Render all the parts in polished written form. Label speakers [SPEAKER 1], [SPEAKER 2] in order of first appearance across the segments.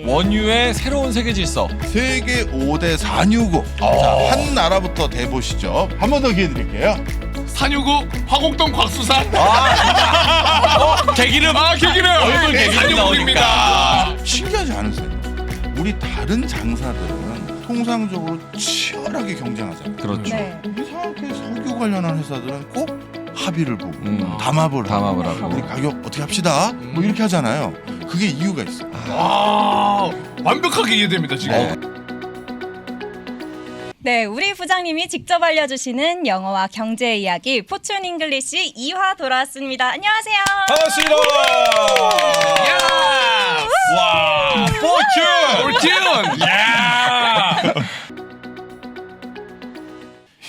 [SPEAKER 1] 원유의 새로운 세계 질서.
[SPEAKER 2] 세계 5대 산유국. 자, 한 나라부터 대보시죠. 한 번 더 기회 드릴게요.
[SPEAKER 3] 산유국 화곡동 곽수산.
[SPEAKER 1] 개기름.
[SPEAKER 3] 개기름.
[SPEAKER 1] 얼굴 개기름
[SPEAKER 3] 산유국입니다.
[SPEAKER 2] 신기하지 않으세요? 우리 다른 장사들은 통상적으로 치열하게 경쟁하잖아요.
[SPEAKER 1] 그렇죠.
[SPEAKER 4] 네.
[SPEAKER 2] 이상하게 석유 관련한 회사들은 꼭 합의를 보고 담합을
[SPEAKER 1] 담합을
[SPEAKER 2] 하고
[SPEAKER 1] 하고.
[SPEAKER 2] 우리 가격 어떻게 합시다 뭐 이렇게 하잖아요. 그게 이유가 있어.
[SPEAKER 3] 와, 완벽하게 이해됩니다 지금.
[SPEAKER 4] 네, 우리 부장님이 직접 알려주시는 영어와 경제 이야기 포춘 잉글리시 2화 돌아왔습니다. 안녕하세요.
[SPEAKER 1] 반갑습니다.
[SPEAKER 3] 야,
[SPEAKER 1] 와, 포춘.
[SPEAKER 3] 옳지은. 야.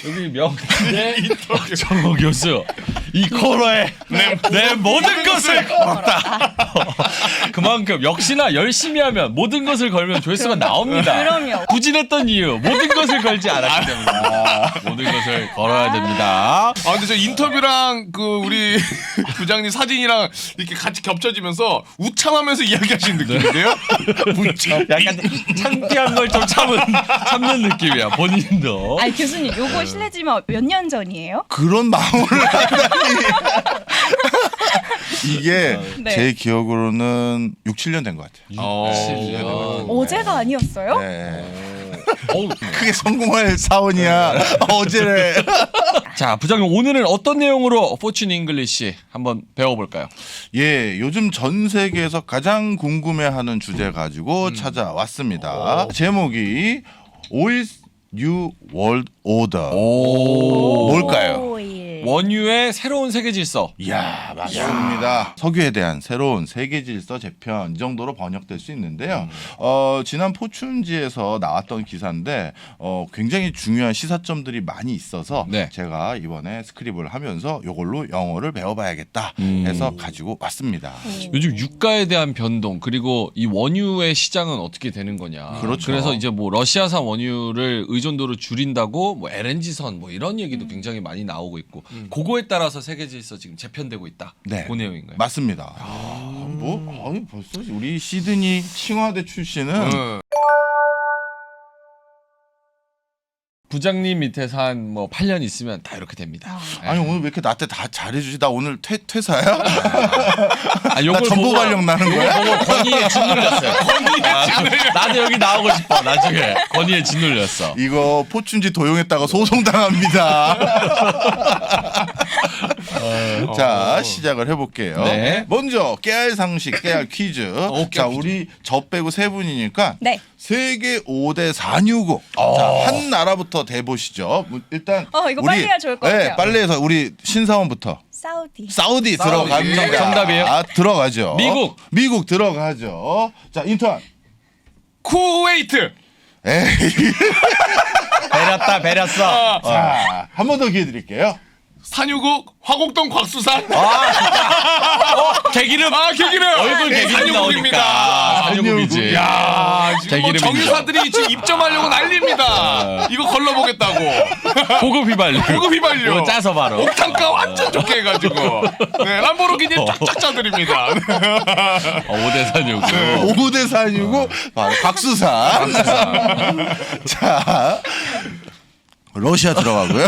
[SPEAKER 1] 여기 명대 정호 교수. 이 코너에 내 모든 것을 걸었다. 그만큼 역시나 열심히 하면 모든 것을 걸면 조회수가 나옵니다.
[SPEAKER 4] 그럼요.
[SPEAKER 1] 부진했던 이유 모든 것을 걸지 않았기 때문입니다. 모든 것을 걸어야 됩니다.
[SPEAKER 3] 근데 저 인터뷰랑 그 우리 부장님 사진이랑 이렇게 같이 겹쳐지면서 이야기하시는 느낌인데요?
[SPEAKER 1] 약간 창피한 걸 좀 참는 느낌이야 본인도.
[SPEAKER 4] 아니 교수님, 요거 실례지만 몇 년 전이에요?
[SPEAKER 2] 그런 마음을 하다니. 이게
[SPEAKER 4] 네.
[SPEAKER 2] 제 기억으로는 6, 7년 된 것 같아요.
[SPEAKER 4] 어제가 아니었어요?
[SPEAKER 2] 네.
[SPEAKER 1] 어우,
[SPEAKER 2] 크게 성공할 사원이야. 어제래.
[SPEAKER 1] 자, 부장님 오늘은 어떤 내용으로 포춘 잉글리시 한번 배워볼까요?
[SPEAKER 2] 예, 요즘 전 세계에서 가장 궁금해하는 주제 가지고 찾아왔습니다. 제목이 All New World Order. 뭘까요?
[SPEAKER 4] 오일.
[SPEAKER 1] 원유의 새로운 세계 질서.
[SPEAKER 2] 이야, 맞습니다. 석유에 대한 새로운 세계 질서 재편 이 정도로 번역될 수 있는데요. 지난 포춘지에서 나왔던 기사인데 굉장히 중요한 시사점들이 많이 있어서
[SPEAKER 1] 네.
[SPEAKER 2] 제가 이번에 스크립을 하면서 이걸로 영어를 배워봐야겠다 해서 가지고 왔습니다.
[SPEAKER 1] 요즘 유가에 대한 변동 그리고 이 원유의 시장은 어떻게 되는 거냐.
[SPEAKER 2] 그렇죠.
[SPEAKER 1] 그래서 이제 뭐 러시아산 원유를 의존도를 줄인다고 뭐 LNG선 뭐 이런 얘기도 굉장히 많이 나오고 있고 그거에 따라서 세계 질서 지금 재편되고 있다.
[SPEAKER 2] 네.
[SPEAKER 1] 그 내용인가요?
[SPEAKER 2] 맞습니다. 벌써 우리 시드니 칭화대 출신은
[SPEAKER 1] 부장님 밑에서 한 뭐 8년 있으면 다 이렇게 됩니다.
[SPEAKER 2] 아니 오늘 왜 이렇게 나한테 다 잘해주지? 나 오늘 퇴사야?
[SPEAKER 1] 아,
[SPEAKER 2] 나 전보 발령 나는 거야?
[SPEAKER 1] 요거 건의에 짓눌렸어요. 나도 여기 나오고 싶어. 나중에 건의에 짓눌렸어.
[SPEAKER 2] 이거 포춘지 도용했다가 소송당합니다. 자, 시작을 해볼게요.
[SPEAKER 1] 네.
[SPEAKER 2] 먼저 깨알 상식, 깨알 퀴즈. 자, 우리 저 빼고 세 분이니까
[SPEAKER 4] 네.
[SPEAKER 2] 세계 5대 산유국. 자, 한 나라부터 대보시죠. 일단
[SPEAKER 4] 이거 빨리 해야 좋을 것 같아요.
[SPEAKER 2] 네, 빨리 해서 우리 신사원부터.
[SPEAKER 4] 사우디.
[SPEAKER 2] 들어갑니다.
[SPEAKER 1] 정답이에요?
[SPEAKER 2] 들어가죠.
[SPEAKER 1] 미국
[SPEAKER 2] 들어가죠. 자, 인턴.
[SPEAKER 3] 쿠웨이트.
[SPEAKER 2] 에이.
[SPEAKER 1] 베렸어.
[SPEAKER 2] 자, 한 번 더 기회 드릴게요.
[SPEAKER 3] 산유국 화곡동 곽수산.
[SPEAKER 1] 개기름.
[SPEAKER 3] 개기름.
[SPEAKER 1] 얼굴 개기름
[SPEAKER 3] 산유국입니다.
[SPEAKER 1] 산유국이지.
[SPEAKER 3] 야, 지금 뭐
[SPEAKER 1] 개기름이죠.
[SPEAKER 3] 정유사들이 지금 입점하려고 난립니다. 이거 걸러보겠다고.
[SPEAKER 1] 고급 휘발유.
[SPEAKER 3] 고급 휘발유.
[SPEAKER 1] 이거 짜서 바로.
[SPEAKER 3] 옥탄가 완전 좋게 해가지고. 네, 람보르기니 쫙쫙 짜드립니다.
[SPEAKER 1] 5대 산유국.
[SPEAKER 2] 5대 산유국 바로 곽수산. 자, 러시아 들어가고요.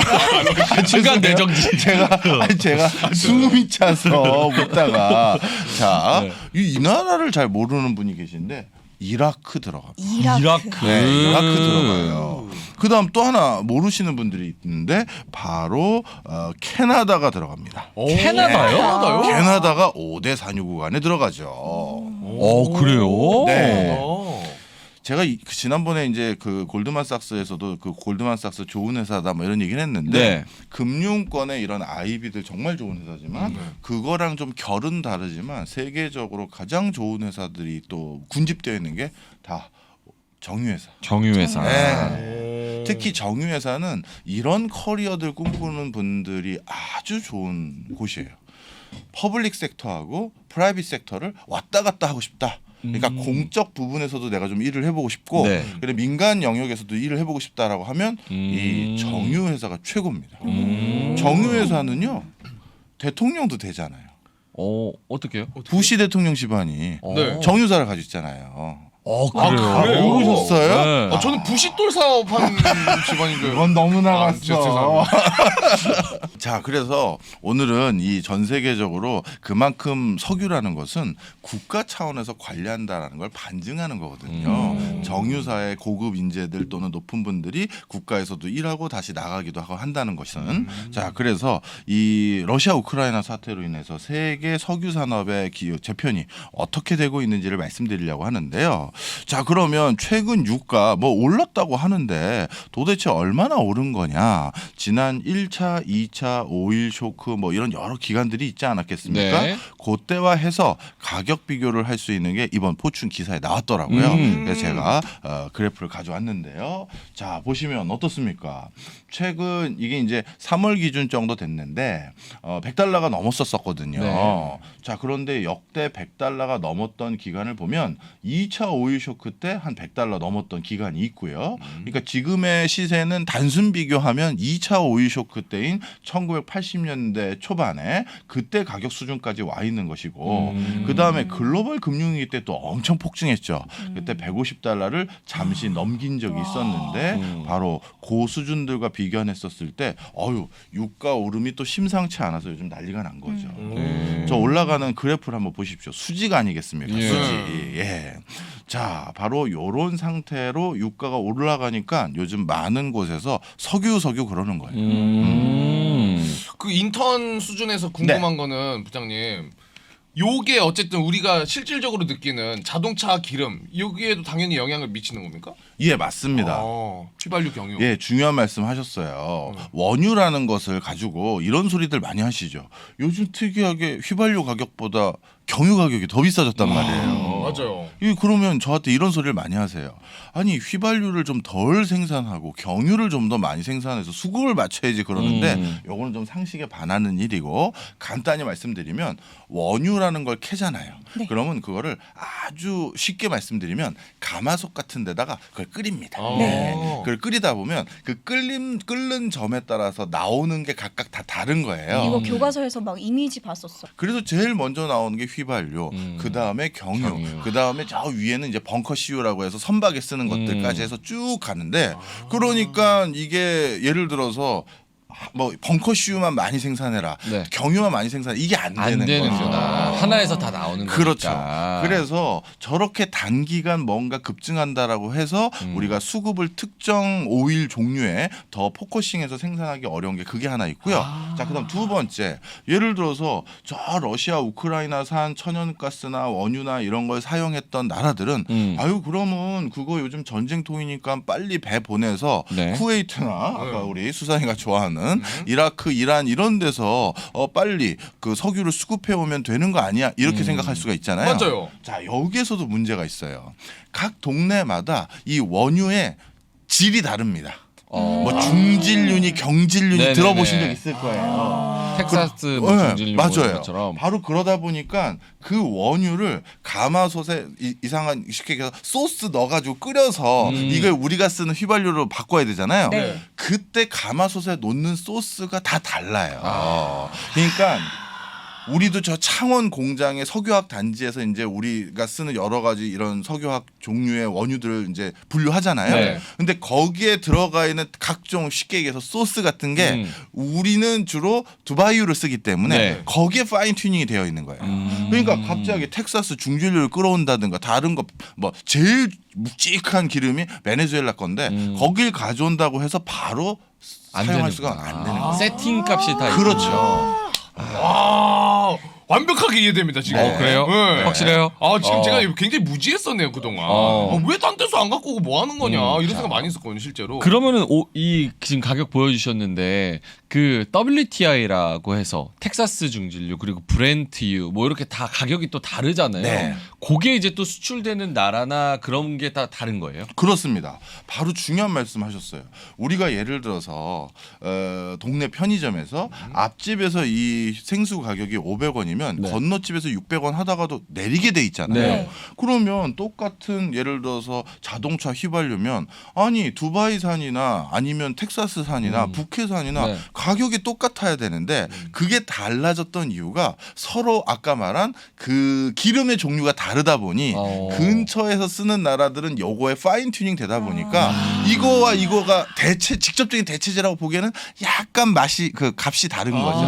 [SPEAKER 1] 순간 내정지.
[SPEAKER 2] 제가 숨이 차서 묻다가 자, 이 나라를 잘 모르는 분이 계신데 이라크 들어갑니다.
[SPEAKER 1] 이라크.
[SPEAKER 2] 네, 이라크 들어가요. 그다음 또 하나 모르시는 분들이 있는데 바로 캐나다가 들어갑니다.
[SPEAKER 1] 캐나다요?
[SPEAKER 2] 캐나다가 5대 산유국 안에 들어가죠.
[SPEAKER 1] 그래요?
[SPEAKER 2] 네. 제가 지난번에 이제 그 골드만삭스에서도 그 골드만삭스 좋은 회사다 뭐 이런 얘기를 했는데
[SPEAKER 1] 네.
[SPEAKER 2] 금융권의 이런 IB들 정말 좋은 회사지만 그거랑 좀 결은 다르지만 세계적으로 가장 좋은 회사들이 또 군집되어 있는 게 다 정유회사.
[SPEAKER 1] 정유회사.
[SPEAKER 2] 네. 특히 정유회사는 이런 커리어들 꿈꾸는 분들이 아주 좋은 곳이에요. 퍼블릭 섹터하고 프라이빗 섹터를 왔다 갔다 하고 싶다. 그러니까 공적 부분에서도 내가 좀 일을 해보고 싶고
[SPEAKER 1] 네.
[SPEAKER 2] 그리고 민간 영역에서도 일을 해보고 싶다라고 하면 이 정유회사가 최고입니다. 정유회사는요 대통령도 되잖아요.
[SPEAKER 1] 어떻게요?
[SPEAKER 2] 부시 대통령 집안이
[SPEAKER 3] 네.
[SPEAKER 2] 정유사를 가지고 있잖아요.
[SPEAKER 1] 그래요?
[SPEAKER 2] 모르셨어요?
[SPEAKER 1] 네.
[SPEAKER 3] 저는 부싯돌 사업한 집안인 줄.
[SPEAKER 2] 이건 너무 나갔어.
[SPEAKER 3] 죄송합니다.
[SPEAKER 2] 자, 그래서 오늘은 이 전 세계적으로 그만큼 석유라는 것은 국가 차원에서 관리한다라는 걸 반증하는 거거든요. 정유사의 고급 인재들 또는 높은 분들이 국가에서도 일하고 다시 나가기도 하고 한다는 것은 자, 그래서 이 러시아 우크라이나 사태로 인해서 세계 석유 산업의 재편이 어떻게 되고 있는지를 말씀드리려고 하는데요. 자, 그러면 최근 유가 뭐 올랐다고 하는데 도대체 얼마나 오른 거냐? 지난 1차, 2차 오일 쇼크 뭐 이런 여러 기간들이 있지 않았겠습니까?
[SPEAKER 1] 네.
[SPEAKER 2] 그때와 해서 가격 비교를 할 수 있는 게 이번 포춘 기사에 나왔더라고요. 그래서 제가 그래프를 가져왔는데요. 자, 보시면 어떻습니까? 최근 이게 이제 3월 기준 정도 됐는데 100달러가 넘었었거든요.
[SPEAKER 1] 네.
[SPEAKER 2] 자, 그런데 역대 100달러가 넘었던 기간을 보면 2차 오일 쇼크 때 한 100달러 넘었던 기간이 있고요. 그러니까 지금의 시세는 단순 비교하면 2차 오일 쇼크 때인 1980년대 초반에 그때 가격 수준까지 와 있는 것이고 그다음에 글로벌 금융위기 때 또 엄청 폭증했죠. 그때 150달러를 잠시 넘긴 적이 있었는데 바로 그 수준들과 비교했었을 때 유가 오름이 또 심상치 않아서 요즘 난리가 난 거죠. 저 올라가는 그래프를 한번 보십시오. 수지가 아니겠습니까?
[SPEAKER 1] 예.
[SPEAKER 2] 수지. 예. 자, 바로 이런 상태로 유가가 올라가니까 요즘 많은 곳에서 석유 그러는 거예요.
[SPEAKER 3] 그 인턴 수준에서 궁금한 거는 부장님. 요게 어쨌든 우리가 실질적으로 느끼는 자동차 기름 여기에도 당연히 영향을 미치는 겁니까?
[SPEAKER 2] 예, 맞습니다.
[SPEAKER 3] 휘발유 경유.
[SPEAKER 2] 예, 중요한 말씀 하셨어요. 원유라는 것을 가지고 이런 소리들 많이 하시죠. 요즘 특이하게 휘발유 가격보다 경유 가격이 더 비싸졌단 말이에요.
[SPEAKER 3] 맞아요.
[SPEAKER 2] 그러면 저한테 이런 소리를 많이 하세요. 아니, 휘발유를 좀 덜 생산하고 경유를 좀 더 많이 생산해서 수급을 맞춰야지 그러는데 요거는 좀 상식에 반하는 일이고 간단히 말씀드리면 원유라는 걸 캐잖아요.
[SPEAKER 4] 네.
[SPEAKER 2] 그러면 그거를 아주 쉽게 말씀드리면 가마솥 같은 데다가 그걸 끓입니다.
[SPEAKER 3] 네.
[SPEAKER 2] 그걸 끓이다 보면 그 끓는 점에 따라서 나오는 게 각각 다 다른 거예요.
[SPEAKER 4] 이거 교과서에서 막 이미지 봤었어.
[SPEAKER 2] 그래서 제일 먼저 나오는 게 휘발유, 그 다음에 경유, 그 다음에 저 위에는 이제 벙커CU라고 해서 선박에 쓰는 것들까지 해서 쭉 가는데 그러니까 이게 예를 들어서 뭐 벙커CU만 많이 생산해라,
[SPEAKER 1] 네.
[SPEAKER 2] 경유만 많이 생산해 이게 안
[SPEAKER 1] 안
[SPEAKER 2] 되는 거죠.
[SPEAKER 1] 되는구나. 하나에서 다 나오는
[SPEAKER 2] 그렇죠.
[SPEAKER 1] 거니까.
[SPEAKER 2] 그래서 저렇게 단기간 뭔가 급증한다라고 해서 우리가 수급을 특정 오일 종류에 더 포커싱해서 생산하기 어려운 게 그게 하나 있고요. 자, 그다음 두 번째, 예를 들어서 저 러시아 우크라이나산 천연가스나 원유나 이런 걸 사용했던 나라들은 아유 그러면 그거 요즘 전쟁통이니까 빨리 배 보내서
[SPEAKER 1] 네.
[SPEAKER 2] 쿠웨이트나 아까 우리 수산이가 좋아하는 이라크, 이란 이런 데서 빨리 그 석유를 수급해 오면 되는 거 아니야? 이렇게 생각할 수가 있잖아요.
[SPEAKER 3] 맞아요.
[SPEAKER 2] 자, 여기에서도 문제가 있어요. 각 동네마다 이 원유의 질이 다릅니다. 뭐 중질륜이 경질륜이
[SPEAKER 1] 네네네.
[SPEAKER 2] 들어보신 적 있을 거예요.
[SPEAKER 1] 텍사스 뭐
[SPEAKER 2] 네,
[SPEAKER 1] 중질류
[SPEAKER 2] 맞아요.
[SPEAKER 1] 것처럼.
[SPEAKER 2] 바로 그러다 보니까 그 원유를 가마솥에 이상한 쉽게 얘기해서 소스 넣어가지고 끓여서 이걸 우리가 쓰는 휘발유로 바꿔야 되잖아요.
[SPEAKER 4] 네.
[SPEAKER 2] 그때 가마솥에 놓는 소스가 다 달라요. 그러니까 우리도 저 창원 공장의 석유화학 단지에서 이제 우리가 쓰는 여러 가지 이런 석유화학 종류의 원유들을 이제 분류하잖아요.
[SPEAKER 1] 네.
[SPEAKER 2] 근데 거기에 들어가 있는 각종 쉽게 얘기해서 소스 같은 게 우리는 주로 두바이유를 쓰기 때문에
[SPEAKER 1] 네.
[SPEAKER 2] 거기에 파인 튜닝이 되어 있는 거예요. 그러니까 갑자기 텍사스 중질류를 끌어온다든가 다른 거 뭐 제일 묵직한 기름이 베네수엘라 건데 거길 가져온다고 해서 바로
[SPEAKER 1] 안
[SPEAKER 2] 사용할
[SPEAKER 1] 되는구나.
[SPEAKER 2] 수가 안 되는 거예요.
[SPEAKER 1] 세팅 값이 다
[SPEAKER 2] 그렇죠.
[SPEAKER 3] 와, 완벽하게 이해됩니다 지금.
[SPEAKER 1] 그래요?
[SPEAKER 3] 네.
[SPEAKER 1] 확실해요?
[SPEAKER 3] 지금 제가 굉장히 무지했었네요 그동안. 왜 딴 데서 안 갖고 오고 뭐 하는 거냐 이런 생각 많이 했었거든요 실제로.
[SPEAKER 1] 그러면은 이 지금 가격 보여주셨는데 그 WTI라고 해서 텍사스 중진류 그리고 브렌트유 뭐 이렇게 다 가격이 또 다르잖아요.
[SPEAKER 2] 네.
[SPEAKER 1] 그게 이제 또 수출되는 나라나 그런 게 다 다른 거예요?
[SPEAKER 2] 그렇습니다. 바로 중요한 말씀하셨어요. 우리가 예를 들어서 동네 편의점에서 앞집에서 이 생수 가격이 500원이면 보면
[SPEAKER 1] 네.
[SPEAKER 2] 건너집에서 600원 하다가도 내리게 돼 있잖아요.
[SPEAKER 1] 네.
[SPEAKER 2] 그러면 똑같은 예를 들어서 자동차 휘발유면 아니 두바이산이나 아니면 텍사스산이나 북해산이나
[SPEAKER 1] 네.
[SPEAKER 2] 가격이 똑같아야 되는데 그게 달라졌던 이유가 서로 아까 말한 그 기름의 종류가 다르다 보니 근처에서 쓰는 나라들은 요거에 파인 튜닝 되다 보니까 이거와 이거가 직접적인 대체제라고 보기에는 약간 맛이 그 값이 다른 거죠.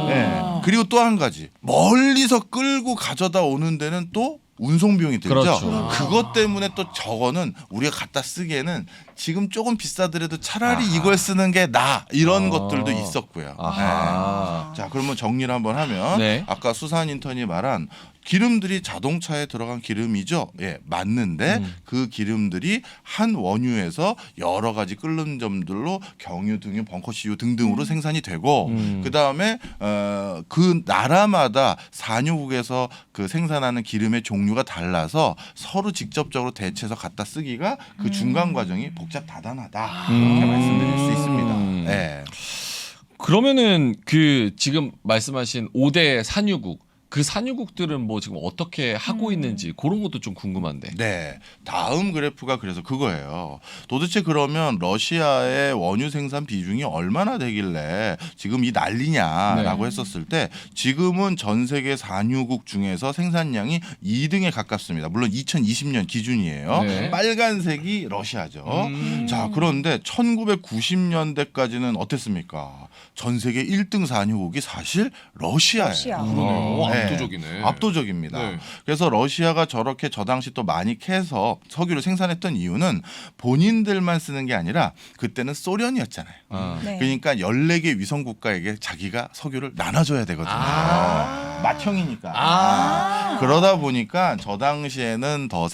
[SPEAKER 2] 네. 그리고 또 한 가지 멀리서 끌고 가져다 오는 데는 또 운송 비용이 들죠.
[SPEAKER 1] 그렇죠.
[SPEAKER 2] 그것 때문에 또 저거는 우리가 갖다 쓰기에는 지금 조금 비싸더라도 차라리 이걸 쓰는 게 나 이런 것들도 있었고요.
[SPEAKER 1] 아하.
[SPEAKER 2] 네. 자, 그러면 정리를 한번 하면
[SPEAKER 1] 네.
[SPEAKER 2] 아까 수산 인턴이 말한 기름들이 자동차에 들어간 기름이죠. 예, 맞는데 그 기름들이 한 원유에서 여러 가지 끓는 점들로 경유, 등유, 벙커CU 등등으로 생산이 되고 그 다음에 그 나라마다 산유국에서 그 생산하는 기름의 종류가 달라서 서로 직접적으로 대체해서 갖다 쓰기가 그 중간 과정이 복잡다단하다 이렇게 말씀드릴 수 있습니다. 예.
[SPEAKER 1] 그러면은 그 지금 말씀하신 5대 산유국 그 산유국들은 뭐 지금 어떻게 하고 있는지 그런 것도 좀 궁금한데.
[SPEAKER 2] 네. 다음 그래프가 그래서 그거예요. 도대체 그러면 러시아의 원유 생산 비중이 얼마나 되길래 지금 이 난리냐라고
[SPEAKER 1] 네.
[SPEAKER 2] 했었을 때 지금은 전 세계 산유국 중에서 생산량이 2등에 가깝습니다. 물론 2020년 기준이에요.
[SPEAKER 1] 네.
[SPEAKER 2] 빨간색이 러시아죠. 자, 그런데 1990년대까지는 어땠습니까? 전 세계 1등 산유국이 사실 러시아예요.
[SPEAKER 4] 러시아.
[SPEAKER 3] 그러네요.
[SPEAKER 2] 네.
[SPEAKER 3] 압도적이네.
[SPEAKER 2] 압도적입니다.
[SPEAKER 3] 네.
[SPEAKER 2] 그래서 러시아가 저렇게 저 당시 또 많이 캐서 석유를 생산했던 이유는 본인들만 쓰는 게 아니라 그때는 소련이었잖아요.
[SPEAKER 4] 네.
[SPEAKER 2] 그러니까 14개 위성 국가에게 자기가 석유를 나눠줘야 되거든요. 맏형이니까. 그러다 보니까 저 당시에는 더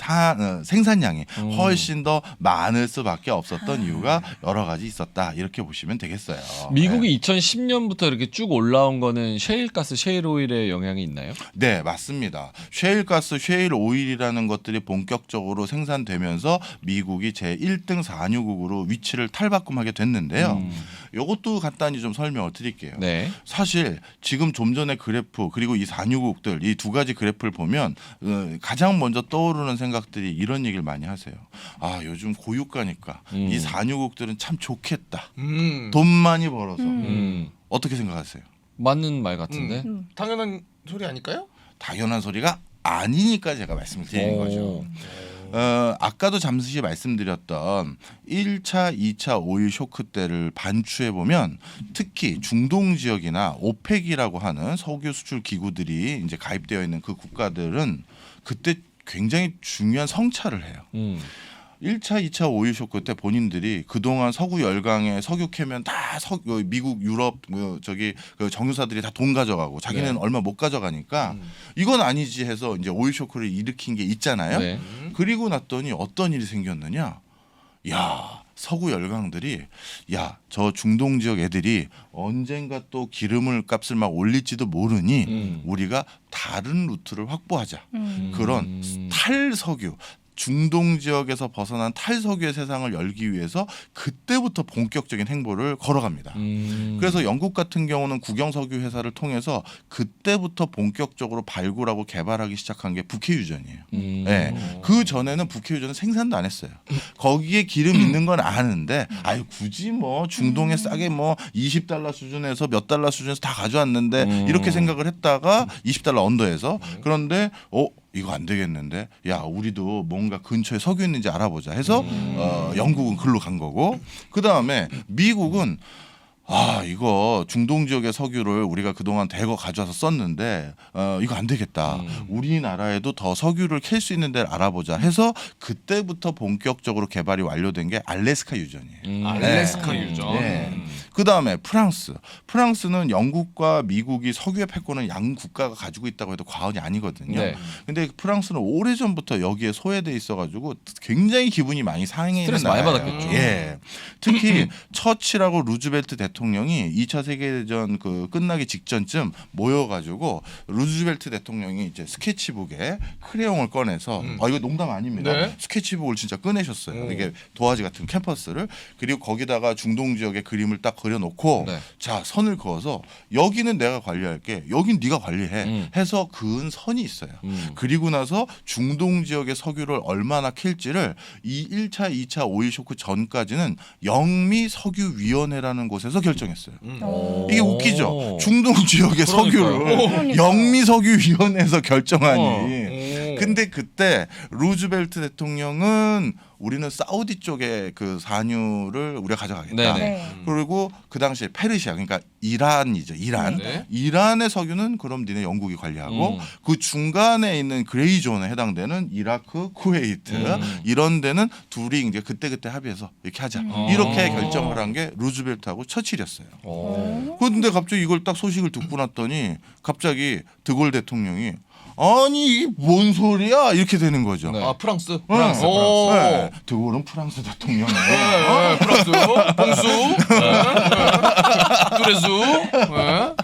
[SPEAKER 2] 생산량이 훨씬 더 많을 수밖에 없었던 이유가 여러 가지 있었다. 이렇게 보시면 되겠어요.
[SPEAKER 1] 미국이 2010년부터 이렇게 쭉 올라온 거는 셰일가스, 셰일오일의 영향이 있나요?
[SPEAKER 2] 네, 맞습니다. 셰일가스, 셰일오일이라는 것들이 본격적으로 생산되면서 미국이 제1등 산유국으로 위치를 탈바꿈하게 됐는데요. 이것도 간단히 좀 설명을 드릴게요.
[SPEAKER 1] 네.
[SPEAKER 2] 사실 지금 좀 전에 그래프 그리고 이 산유국들 이 두 가지 그래프를 보면 가장 먼저 떠오르는 생각들이 이런 얘기를 많이 하세요. 아, 요즘 고유가니까 이 산유국들은 참 좋겠다. 돈 많이 벌어서. 어떻게 생각하세요?
[SPEAKER 1] 맞는 말 같은데.
[SPEAKER 3] 당연한 소리 아닐까요?
[SPEAKER 2] 당연한 소리가 아니니까 제가 말씀을 드리는 거죠. 아까도 잠시 말씀드렸던 1차, 2차 오일 쇼크 때를 반추해 보면 특히 중동 지역이나 오펙이라고 하는 석유 수출 기구들이 이제 가입되어 있는 그 국가들은 그때 굉장히 중요한 성찰을 해요. 1차, 2차 오일 쇼크 때 본인들이 그동안 서구 열강에 석유 캐면 다 미국, 유럽 저기 그 정유사들이 다 돈 가져가고 자기는
[SPEAKER 1] 네.
[SPEAKER 2] 얼마 못 가져가니까 이건 아니지 해서 이제 오일 쇼크를 일으킨 게 있잖아요.
[SPEAKER 1] 네.
[SPEAKER 2] 그리고 났더니 어떤 일이 생겼느냐? 야, 서구 열강들이 야, 저 중동 지역 애들이 언젠가 또 기름을 값을 막 올릴지도 모르니 우리가 다른 루트를 확보하자. 그런 탈석유 중동 지역에서 벗어난 탈석유의 세상을 열기 위해서 그때부터 본격적인 행보를 걸어갑니다. 그래서 영국 같은 경우는 국영석유 회사를 통해서 그때부터 본격적으로 발굴하고 개발하기 시작한 게 북해유전이에요. 네. 그 전에는 북해유전은 생산도 안 했어요. 거기에 기름 있는 건 아는데 아유 굳이 뭐 중동에 싸게 뭐 20달러 수준에서 몇 달러 수준에서 다 가져왔는데 이렇게 생각을 했다가 20달러 언더에서 그런데 이거 안 되겠는데 야 우리도 뭔가 근처에 석유 있는지 알아보자 해서 영국은 글로 간 거고 그 다음에 미국은 이거 중동 지역의 석유를 우리가 그동안 대거 가져와서 썼는데 이거 안 되겠다. 우리나라에도 더 석유를 캘 수 있는 데를 알아보자 해서 그때부터 본격적으로 개발이 완료된 게 알래스카 유전이에요.
[SPEAKER 3] 알래스카 유전.
[SPEAKER 2] 네. 그 다음에 프랑스는 영국과 미국이 석유의 패권을 양 국가가 가지고 있다고 해도 과언이 아니거든요.
[SPEAKER 1] 네.
[SPEAKER 2] 근데 프랑스는 오래전부터 여기에 소외돼 있어가지고 굉장히 기분이 많이 상해 있는
[SPEAKER 1] 스트레스 많이
[SPEAKER 2] 나라예요.
[SPEAKER 1] 받았겠죠.
[SPEAKER 2] 예. 특히 처칠하고 루즈벨트 대통령이 2차 세계대전 그 끝나기 직전쯤 모여가지고 루즈벨트 대통령이 이제 스케치북에 크레용을 꺼내서 이거 농담 아닙니다.
[SPEAKER 3] 네.
[SPEAKER 2] 스케치북을 진짜 꺼내셨어요. 이게 도화지 같은 캔버스를 그리고 거기다가 중동 지역의 그림을 딱 그려놓고
[SPEAKER 1] 네.
[SPEAKER 2] 자 선을 그어서 여기는 내가 관리할게, 여긴 네가 관리해 해서 그은 선이 있어요. 그리고 나서 중동 지역의 석유를 얼마나 캘지를 이 1차, 2차 오일 쇼크 전까지는 영미 석유위원회라는 곳에서 결정했어요. 이게 웃기죠. 중동 지역의 석유를
[SPEAKER 4] 그러니까요.
[SPEAKER 2] 영미 석유위원회에서 결정하니.
[SPEAKER 3] 오.
[SPEAKER 2] 근데 그때 루즈벨트 대통령은 우리는 사우디 쪽에 그 산유를 우리가 가져가겠다.
[SPEAKER 1] 네네.
[SPEAKER 4] 네.
[SPEAKER 2] 그리고 그 당시에 페르시아, 그러니까 이란이죠. 이란.
[SPEAKER 3] 네.
[SPEAKER 2] 이란의 석유는 그럼 니네 영국이 관리하고
[SPEAKER 1] 음.
[SPEAKER 2] 그 중간에 있는 그레이 존에 해당되는 이라크, 쿠웨이트 이런 데는 둘이 이제 그때 합의해서 이렇게 하자. 이렇게 결정을 한 게 루즈벨트하고 처칠이었어요. 그런데 갑자기 이걸 딱 소식을 듣고 났더니 갑자기 드골 대통령이 아니 이게 뭔 소리야 이렇게 되는 거죠.
[SPEAKER 1] 네.
[SPEAKER 3] 아 프랑스.
[SPEAKER 2] 프랑스.
[SPEAKER 3] 오.
[SPEAKER 2] 네. 드골은 프랑스 대통령이에요.
[SPEAKER 3] 네, 프랑스. 봉수. 뚜레수. 네.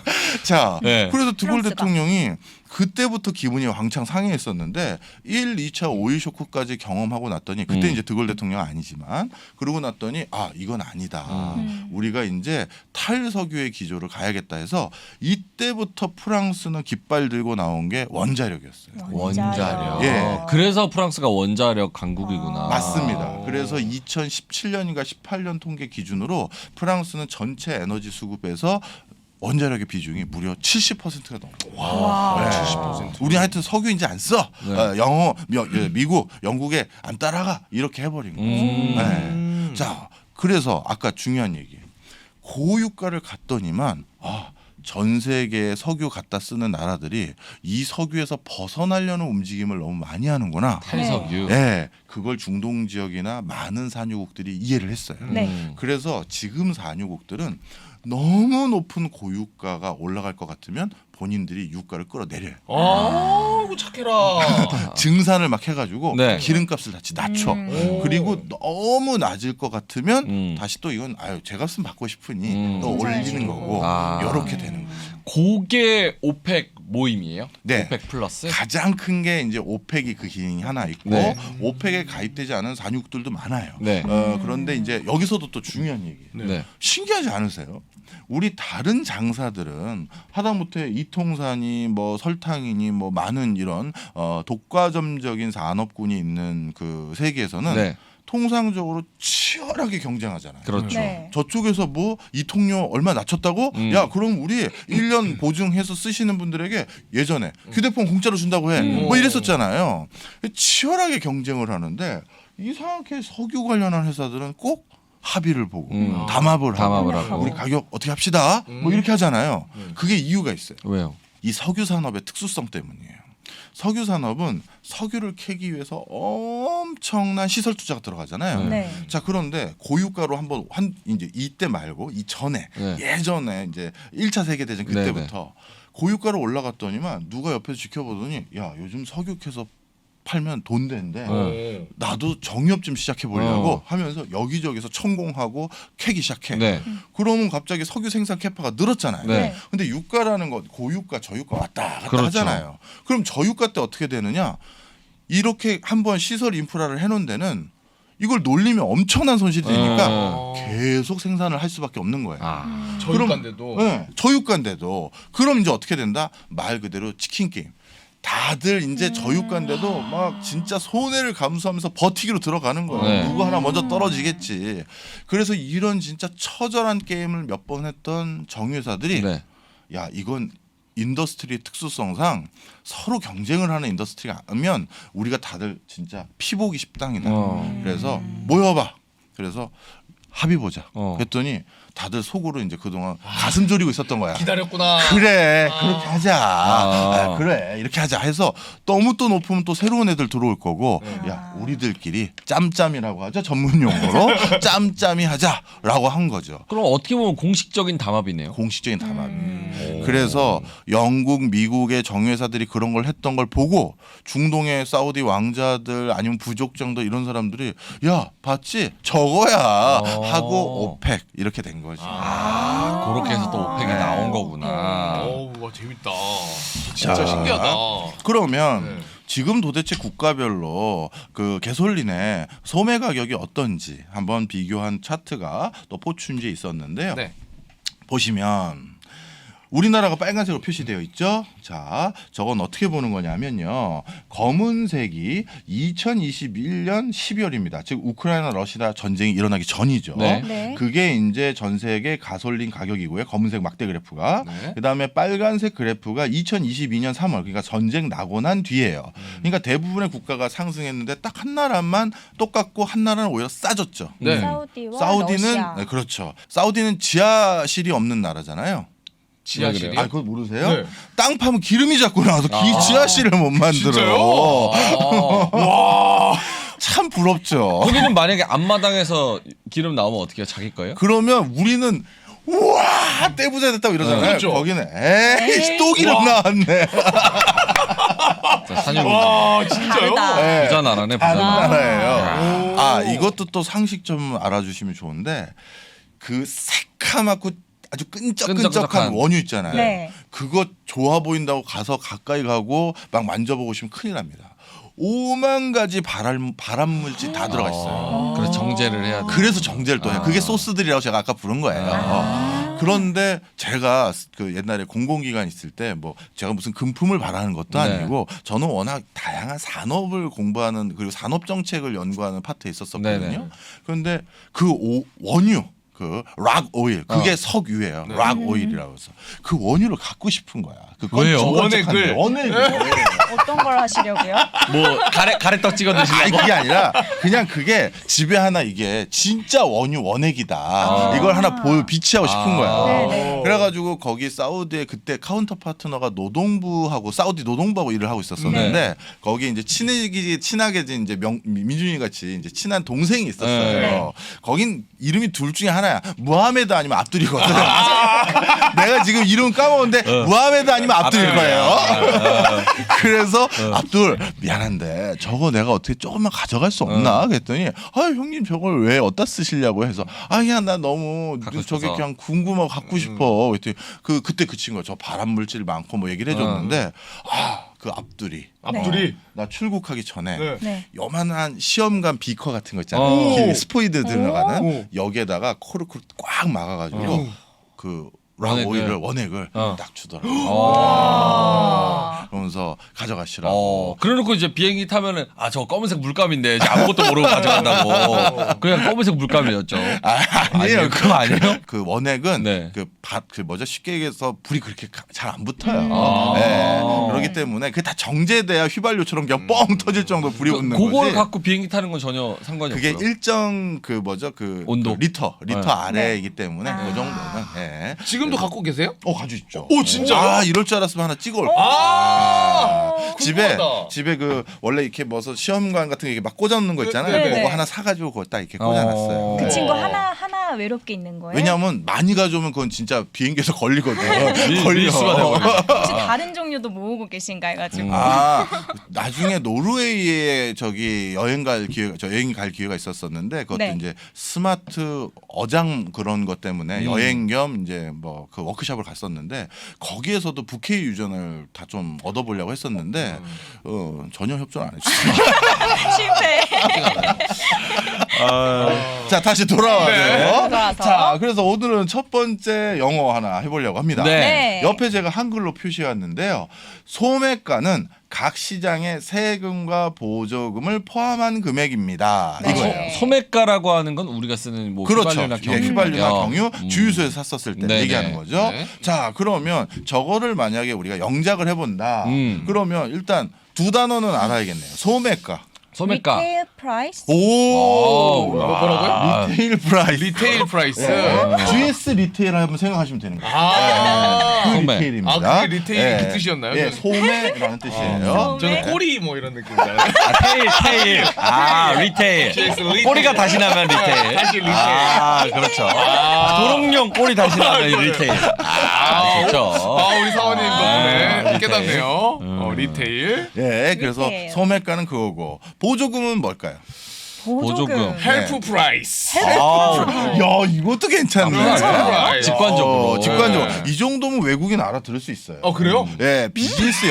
[SPEAKER 2] 자,
[SPEAKER 1] 네.
[SPEAKER 2] 그래서 드골
[SPEAKER 4] 프랑스다.
[SPEAKER 2] 대통령이 그때부터 기분이 왕창 상해했었는데 1, 2차 오일 쇼크까지 경험하고 났더니 그때 이제 드골 대통령 아니지만 그러고 났더니 아 이건 아니다. 우리가 이제 탈석유의 기조를 가야겠다 해서 이때부터 프랑스는 깃발 들고 나온 게 원자력이었어요.
[SPEAKER 1] 원자력.
[SPEAKER 2] 예.
[SPEAKER 1] 그래서 프랑스가 원자력 강국이구나.
[SPEAKER 2] 맞습니다. 그래서 2017년인가 18년 통계 기준으로 프랑스는 전체 에너지 수급에서 원자력의 비중이 무려 70%가 넘어요.
[SPEAKER 4] 와.
[SPEAKER 3] 70%.
[SPEAKER 2] 우리 하여튼 석유 이제 안 써.
[SPEAKER 1] 네.
[SPEAKER 2] 미국, 영국에 안 따라가. 이렇게 해버린 거죠. 네. 자, 그래서 아까 중요한 얘기. 고유가를 갔더니만 전 세계에 석유 갖다 쓰는 나라들이 이 석유에서 벗어나려는 움직임을 너무 많이 하는구나.
[SPEAKER 1] 탈석유.
[SPEAKER 2] 네, 그걸 중동 지역이나 많은 산유국들이 이해를 했어요.
[SPEAKER 4] 네.
[SPEAKER 2] 그래서 지금 산유국들은 너무 높은 고유가가 올라갈 것 같으면 본인들이 유가를 끌어내려요.
[SPEAKER 3] 아, 이거 착해라.
[SPEAKER 2] 증산을 막 해가지고
[SPEAKER 1] 네.
[SPEAKER 2] 기름값을 다시 낮춰. 그리고 너무 낮을 것 같으면 다시 또 이건 제 값은 받고 싶으니 또 올리는 거고 이렇게 되는 거죠.
[SPEAKER 1] 그게 오펙 모임이에요?
[SPEAKER 2] 네.
[SPEAKER 1] 오펙 플러스?
[SPEAKER 2] 가장 큰 게 이제 오펙이 그 기능이 하나 있고
[SPEAKER 1] 네.
[SPEAKER 2] 오펙에 가입되지 않은 산유국들도 많아요.
[SPEAKER 1] 네.
[SPEAKER 2] 그런데 이제 여기서도 또 중요한 얘기.
[SPEAKER 1] 네.
[SPEAKER 2] 신기하지 않으세요? 우리 다른 장사들은 하다못해 이통산이 뭐 설탕이니 뭐 많은 이런 독과점적인 산업군이 있는 그 세계에서는
[SPEAKER 1] 네.
[SPEAKER 2] 통상적으로 치열하게 경쟁하잖아요.
[SPEAKER 1] 그렇죠.
[SPEAKER 4] 네.
[SPEAKER 2] 저쪽에서 뭐 이통료 얼마 낮췄다고? 야 그럼 우리 1년 보증해서 쓰시는 분들에게 예전에 휴대폰 공짜로 준다고 해. 뭐 이랬었잖아요. 치열하게 경쟁을 하는데 이상하게 석유 관련한 회사들은 꼭 합의를 보고 담합을
[SPEAKER 1] 담합을
[SPEAKER 2] 하고
[SPEAKER 1] 하고.
[SPEAKER 2] 우리 가격 어떻게 합시다. 뭐 이렇게 하잖아요. 그게 이유가 있어요.
[SPEAKER 1] 왜요?
[SPEAKER 2] 이 석유 산업의 특수성 때문이에요. 석유 산업은 석유를 캐기 위해서 엄청난 시설 투자가 들어가잖아요.
[SPEAKER 4] 네.
[SPEAKER 2] 자 그런데 고유가로 한번 이제 이때 말고 이전에
[SPEAKER 1] 네.
[SPEAKER 2] 예전에 이제 1차 세계 대전 그때부터 고유가로 올라갔더니만 누가 옆에서 지켜보더니 야 요즘 석유 캐서 팔면 돈 되는데
[SPEAKER 3] 네.
[SPEAKER 2] 나도 정유업 좀 시작해 보려고 하면서 여기저기서 천공하고 캐기 시작해.
[SPEAKER 1] 네.
[SPEAKER 2] 그러면 갑자기 석유 생산 캐파가 늘었잖아요.
[SPEAKER 1] 네.
[SPEAKER 2] 근데 유가라는 건 고유가 저유가 왔다 갔다
[SPEAKER 1] 그렇죠.
[SPEAKER 2] 하잖아요. 그럼 저유가 때 어떻게 되느냐? 이렇게 한번 시설 인프라를 해놓은 데는 이걸 놀리면 엄청난 손실이 되니까 계속 생산을 할 수밖에 없는 거예요.
[SPEAKER 3] 저유가인데도.
[SPEAKER 2] 네, 저유가인데도 그럼 이제 어떻게 된다? 말 그대로 치킨 게임. 다들 이제 저유가인데도 막 진짜 손해를 감수하면서 버티기로 들어가는 거예요.
[SPEAKER 1] 네.
[SPEAKER 2] 누구 하나 먼저 떨어지겠지. 그래서 이런 진짜 처절한 게임을 몇 번 했던 정유회사들이
[SPEAKER 1] 네.
[SPEAKER 2] 야 이건 인더스트리의 특수성상 서로 경쟁을 하는 인더스트리가 아니면 우리가 다들 진짜 피보기 십당이다. 그래서 모여봐. 그래서 합의 보자. 그랬더니 다들 속으로 이제 그동안 가슴 졸이고 있었던 거야.
[SPEAKER 3] 기다렸구나.
[SPEAKER 2] 그래 그렇게 하자. 그래 이렇게 하자 해서 너무 또 높으면 또 새로운 애들 들어올 거고 야 우리들끼리 짬짬이라고 하죠 전문 용어로 짬짬이 하자라고 한 거죠.
[SPEAKER 1] 그럼 어떻게 보면 공식적인 담합이네요.
[SPEAKER 2] 공식적인 담합. 그래서 영국, 미국의 정유회사들이 그런 걸 했던 걸 보고 중동의 사우디 왕자들 아니면 부족장들 이런 사람들이 야 봤지 저거야 하고 오펙 이렇게 된 거지.
[SPEAKER 1] 그렇게 해서 또 오펙이 나온 거구나.
[SPEAKER 3] 어우, 와 재밌다. 진짜 신기하다.
[SPEAKER 2] 그러면
[SPEAKER 3] 네.
[SPEAKER 2] 지금 도대체 국가별로 그 개솔린의 소매 가격이 어떤지 한번 비교한 차트가 또 포춘지에 있었는데요.
[SPEAKER 3] 네.
[SPEAKER 2] 보시면 우리나라가 빨간색으로 표시되어 있죠. 자, 저건 어떻게 보는 거냐면요. 검은색이 2021년 12월입니다. 즉 우크라이나 러시아 전쟁이 일어나기 전이죠.
[SPEAKER 1] 네.
[SPEAKER 4] 네.
[SPEAKER 2] 그게 이제 전 세계 가솔린 가격이고요. 검은색 막대 그래프가.
[SPEAKER 3] 네.
[SPEAKER 2] 그다음에 빨간색 그래프가 2022년 3월 그러니까 전쟁 나고 난 뒤예요. 그러니까 대부분의 국가가 상승했는데 딱 한 나라만 똑같고 한 나라는 오히려 싸졌죠.
[SPEAKER 3] 네.
[SPEAKER 4] 사우디와
[SPEAKER 2] 사우디는
[SPEAKER 4] 러시아.
[SPEAKER 2] 네, 그렇죠. 사우디는 지하실이 없는 나라잖아요.
[SPEAKER 3] 지하실이.
[SPEAKER 2] 아, 그거 모르세요?
[SPEAKER 3] 네.
[SPEAKER 2] 땅 파면 기름이 자꾸 나와서
[SPEAKER 1] 아.
[SPEAKER 2] 지하실을 못 만들어.
[SPEAKER 3] 진짜요?
[SPEAKER 1] 아.
[SPEAKER 2] 참 부럽죠.
[SPEAKER 1] 거기는 만약에 앞마당에서 기름 나오면 어떻게 해요? 자기 거예요?
[SPEAKER 2] 그러면 우리는 우와 떼부자 됐다고 이러잖아요.
[SPEAKER 3] 그렇죠.
[SPEAKER 2] 거기는 에이
[SPEAKER 4] 에이.
[SPEAKER 2] 또 기름 나왔네.
[SPEAKER 1] 산유국
[SPEAKER 3] 와 진짜요?
[SPEAKER 4] 다르다.
[SPEAKER 2] 네.
[SPEAKER 1] 부자 나라네 부자
[SPEAKER 2] 다른
[SPEAKER 1] 나라.
[SPEAKER 2] 나라예요. 아 이것도 또 상식 좀 알아주시면 좋은데 그 새카맣고 아주 끈적끈적한
[SPEAKER 1] 끈적끈적한.
[SPEAKER 2] 원유 있잖아요.
[SPEAKER 4] 네.
[SPEAKER 2] 그거 좋아 보인다고 가서 가까이 가고 막 만져보고 싶으면 큰일 납니다. 5만 가지 발암 물질 다 들어가 있어요.
[SPEAKER 1] 그래서 정제를 해야 돼.
[SPEAKER 2] 그래서 정제를 또 해요. 그게 소스들이라고 제가 아까 부른 거예요. 그런데 제가 그 옛날에 공공기관 있을 때 뭐 제가 무슨 금품을 바라는 것도
[SPEAKER 1] 네.
[SPEAKER 2] 아니고 저는 워낙 다양한 산업을 공부하는 그리고 산업 정책을 연구하는 파트에 있었었거든요.
[SPEAKER 1] 네네.
[SPEAKER 2] 그런데 그 원유 그 락 오일 그게 석유예요.
[SPEAKER 3] 네.
[SPEAKER 2] 락 오일이라고 해서 그 원유를 갖고 싶은 거야. 그
[SPEAKER 1] 왜요?
[SPEAKER 2] 끈적끈적한
[SPEAKER 3] 원액을.
[SPEAKER 4] 어떤 걸 하시려고요?
[SPEAKER 1] 뭐 가래떡 찍어
[SPEAKER 2] 아니
[SPEAKER 1] 드시려고?
[SPEAKER 2] 그게 아니라 그냥 그게 집에 하나 이게 진짜 원유 원액이다. 이걸 하나 비치하고 싶은 거야.
[SPEAKER 4] 네네.
[SPEAKER 2] 그래가지고 거기 사우디에 그때 카운터 파트너가 노동부하고 사우디 노동부하고 일을 하고 있었었는데
[SPEAKER 1] 네.
[SPEAKER 2] 거기 이제 친하게 이제 민준이 같이 이제 친한 동생이 있었어요.
[SPEAKER 4] 네.
[SPEAKER 2] 거긴 이름이 둘 중에 하나야. 무하메드 아니면 압둘이거든. 내가 지금 이름 까먹었는데 무하메드 아니면 압둘일 거예요. 그래서 압둘 미안한데 저거 내가 어떻게 조금만 가져갈 수 없나 그랬더니 아 형님 저걸 왜 어디다 쓰시려고 해서 아 그냥 나 너무
[SPEAKER 1] 갖고
[SPEAKER 2] 저게
[SPEAKER 1] 싶어서.
[SPEAKER 2] 그냥 궁금하고 갖고 싶어 그랬더니 그때 그 친구가 저 발암 물질 많고 뭐 얘기를 해줬는데 그 압둘이
[SPEAKER 3] 앞둘이.
[SPEAKER 2] 나 출국하기 전에
[SPEAKER 3] 네.
[SPEAKER 4] 네.
[SPEAKER 2] 요만한 시험관 비커 같은 거 있잖아요.
[SPEAKER 1] 오.
[SPEAKER 2] 그 스포이드 들어가는
[SPEAKER 3] 오.
[SPEAKER 2] 여기에다가 코를 꽉 막아가지고 그
[SPEAKER 1] 원액을.
[SPEAKER 2] 원액을
[SPEAKER 1] 어.
[SPEAKER 2] 딱 주더라고.
[SPEAKER 4] 아.
[SPEAKER 2] 그러면서 가져가시라고.
[SPEAKER 1] 그래놓고 이제 비행기 타면은 아 저 검은색 물감인데 이제 아무것도 모르고 가져간다고. 그냥 검은색 물감이었죠.
[SPEAKER 2] 아니에요.
[SPEAKER 1] 그거 아니에요?
[SPEAKER 2] 그 원액은
[SPEAKER 1] 네.
[SPEAKER 2] 그 뭐죠? 쉽게 얘기해서 불이 그렇게 잘 안 붙어요.
[SPEAKER 1] 아.
[SPEAKER 2] 네. 그렇기 때문에 그게 다 정제돼야 휘발유처럼 그냥 뻥 터질 정도 불이 붙는
[SPEAKER 1] 그걸
[SPEAKER 2] 거지.
[SPEAKER 1] 갖고 비행기 타는 건 전혀 상관이
[SPEAKER 2] 그게
[SPEAKER 1] 없어요.
[SPEAKER 2] 일정 그 뭐죠? 그
[SPEAKER 1] 온도.
[SPEAKER 2] 리터
[SPEAKER 1] 네.
[SPEAKER 2] 아래이기 때문에
[SPEAKER 4] 아.
[SPEAKER 2] 그 정도는. 예.
[SPEAKER 3] 지금도 갖고 계세요?
[SPEAKER 2] 가지고 있죠.
[SPEAKER 3] 오, 진짜요?
[SPEAKER 2] 아 이럴 줄 알았으면 하나 찍어올 걸.
[SPEAKER 3] 궁금하다.
[SPEAKER 2] 집에 그 원래 이렇게 뭐서 시험관 같은 게 이렇게 막 꽂아놓는 거 있잖아요.
[SPEAKER 4] 네, 네.
[SPEAKER 2] 그거 하나 사가지고 그거 딱 이렇게 꽂아놨어요.
[SPEAKER 4] 그
[SPEAKER 2] 네.
[SPEAKER 4] 친구 하나 외롭게 있는 거예요?
[SPEAKER 2] 왜냐하면 많이 가져오면 그건 진짜 비행기에서 걸리거든.
[SPEAKER 1] 밀수가 돼버려.
[SPEAKER 4] 혹시 다른 종류도 모으고 계신가 해가지고.
[SPEAKER 2] 아 나중에 노르웨이에 저기 여행 갈 기회가 있었었는데 그것도
[SPEAKER 4] 네.
[SPEAKER 2] 이제 스마트 어장 그런 것 때문에 여행 겸 이제 뭐 그 워크숍을 갔었는데 거기에서도 부케 유전을 다 좀 얻어보려고 했었는데 전혀 협조를 안 해주세요.
[SPEAKER 4] 실패.
[SPEAKER 2] 자 다시 돌아와요.
[SPEAKER 4] 돌아와서.
[SPEAKER 2] 자 그래서 오늘은 첫 번째 영어 하나 해보려고 합니다.
[SPEAKER 1] 네.
[SPEAKER 4] 네.
[SPEAKER 2] 옆에 제가 한글로 표시해왔는데요. 소매가는 각 시장의 세금과 보조금을 포함한 금액입니다.
[SPEAKER 4] 네.
[SPEAKER 2] 이거예요.
[SPEAKER 1] 소매가라고 하는 건 우리가 쓰는 뭐
[SPEAKER 2] 그렇죠.
[SPEAKER 1] 휘발유나 경유,
[SPEAKER 2] 휘발유나 경유
[SPEAKER 1] 음.
[SPEAKER 2] 주유소에서 샀었을 때
[SPEAKER 1] 네네.
[SPEAKER 2] 얘기하는 거죠.
[SPEAKER 3] 네.
[SPEAKER 2] 자 그러면 저거를 만약에 우리가 영작을 해본다. 그러면 일단 두 단어는 알아야겠네요. 소매가.
[SPEAKER 1] 소매가.
[SPEAKER 4] 리테일 프라이스.
[SPEAKER 2] 오
[SPEAKER 3] 뭐라고요?
[SPEAKER 2] 리테일 프라이스.
[SPEAKER 3] 리테일 프라이스.
[SPEAKER 2] GS 리테일 한번 생각하시면 되는 거예요.
[SPEAKER 3] 아.
[SPEAKER 2] 그
[SPEAKER 1] 소매.
[SPEAKER 2] 리테일입니다.
[SPEAKER 3] 아, 그게 리테일이 그 뜻이었나요?
[SPEAKER 2] 예, 소매라는 뜻이에요.
[SPEAKER 4] 소매.
[SPEAKER 3] 저는 꼬리 뭐 이런 느낌 줄 알아요.
[SPEAKER 1] 테일. 리테일.
[SPEAKER 3] 리테일.
[SPEAKER 1] 꼬리가 다시 나면 리테일.
[SPEAKER 3] 다시 리테일.
[SPEAKER 1] 아, 그렇죠. 도롱뇽 꼬리 다시 나면 리테일. 그렇죠.
[SPEAKER 3] 우리 사원님 덕분에
[SPEAKER 1] 리테일.
[SPEAKER 3] 깨닫네요. 리테일.
[SPEAKER 2] 예, 그래서
[SPEAKER 4] 리테일.
[SPEAKER 2] 소매가는 그거고 보조금은 뭘까요?
[SPEAKER 1] 보조금.
[SPEAKER 3] 헬프 프라이스.
[SPEAKER 2] 야, 이것도 괜찮네.
[SPEAKER 3] 괜찮아요.
[SPEAKER 1] 직관적으로.
[SPEAKER 2] 직관적으로.
[SPEAKER 3] 네.
[SPEAKER 2] 이 정도면 외국인 알아들을 수 있어요.
[SPEAKER 3] 그래요?
[SPEAKER 2] 예, 비즈니스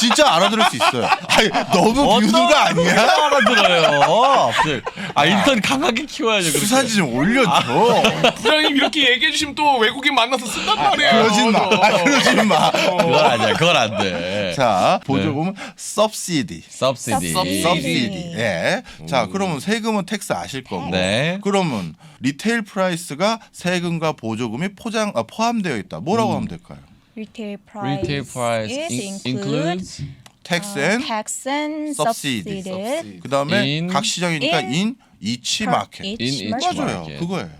[SPEAKER 2] 진짜 알아들을 수 있어요. 아니, 너무 비우는 거 아니야?
[SPEAKER 1] 알아들어요. 인턴 강하게 키워야죠. 그렇게.
[SPEAKER 2] 수사지 좀 올려줘.
[SPEAKER 3] 부장님 이렇게 얘기해 주시면 또 외국인 만나서 쓴단 말이에요.
[SPEAKER 2] 그러진 마. 그러진 마.
[SPEAKER 1] 그건 아니야. 그건 안 돼.
[SPEAKER 2] 자, 보조금은 subsidy.
[SPEAKER 1] subsidy.
[SPEAKER 2] subsidy. 예. 자, 그러면 세금은 텍스 아실 거고.
[SPEAKER 1] 네.
[SPEAKER 2] 그러면 리테일 프라이스가 세금과 보조금이 포함되어 있다. 뭐라고 하면 될까요?
[SPEAKER 4] Retail
[SPEAKER 1] Retail price includes
[SPEAKER 2] 텍스 앤
[SPEAKER 4] tax and
[SPEAKER 2] subsidy.
[SPEAKER 4] subsidy.
[SPEAKER 2] 그다음에
[SPEAKER 1] In-
[SPEAKER 2] 각 시장이니까
[SPEAKER 4] in-
[SPEAKER 2] in each market.
[SPEAKER 1] in each
[SPEAKER 2] 맞아요.
[SPEAKER 1] market.
[SPEAKER 2] 그거예요.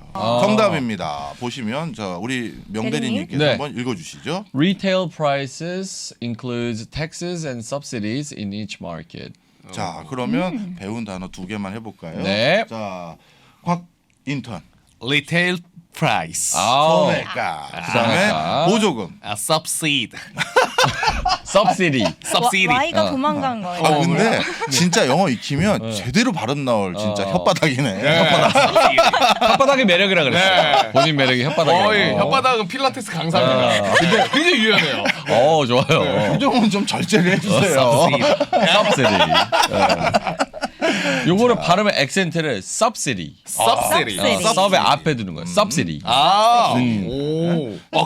[SPEAKER 2] 정답입니다. 보시면 저 우리 명대리님께서
[SPEAKER 1] 네.
[SPEAKER 2] 한번 읽어주시죠.
[SPEAKER 1] Retail prices includes taxes and subsidies in each market.
[SPEAKER 2] 자, 그러면 배운 단어 2개만 해볼까요?
[SPEAKER 1] 네.
[SPEAKER 2] 자, 곽 인턴.
[SPEAKER 3] Retail price.
[SPEAKER 2] 소매가. 그다음에
[SPEAKER 1] 소매가.
[SPEAKER 2] 보조금.
[SPEAKER 3] subsidy.
[SPEAKER 1] subsidy.
[SPEAKER 3] subsidy.
[SPEAKER 4] Y가 도망간 거예요.
[SPEAKER 2] 아 근데 진짜 영어 익히면 제대로 발음 나올 진짜 혓바닥이네.
[SPEAKER 1] 혓바닥의 매력이라 그랬어.
[SPEAKER 3] 네.
[SPEAKER 1] 본인 매력이 혓바닥이야.
[SPEAKER 3] 거의 혓바닥은 필라테스 강사입니다. 근데 굉장히 유연해요.
[SPEAKER 1] 좋아요.
[SPEAKER 2] 표정은 좀 절제를 해주세요.
[SPEAKER 1] subsidy. 요거를 발음의 액센트를 subsidy.
[SPEAKER 3] subsidy.
[SPEAKER 4] subsidy.
[SPEAKER 1] sub의 앞에 두는 거예요. subsidy.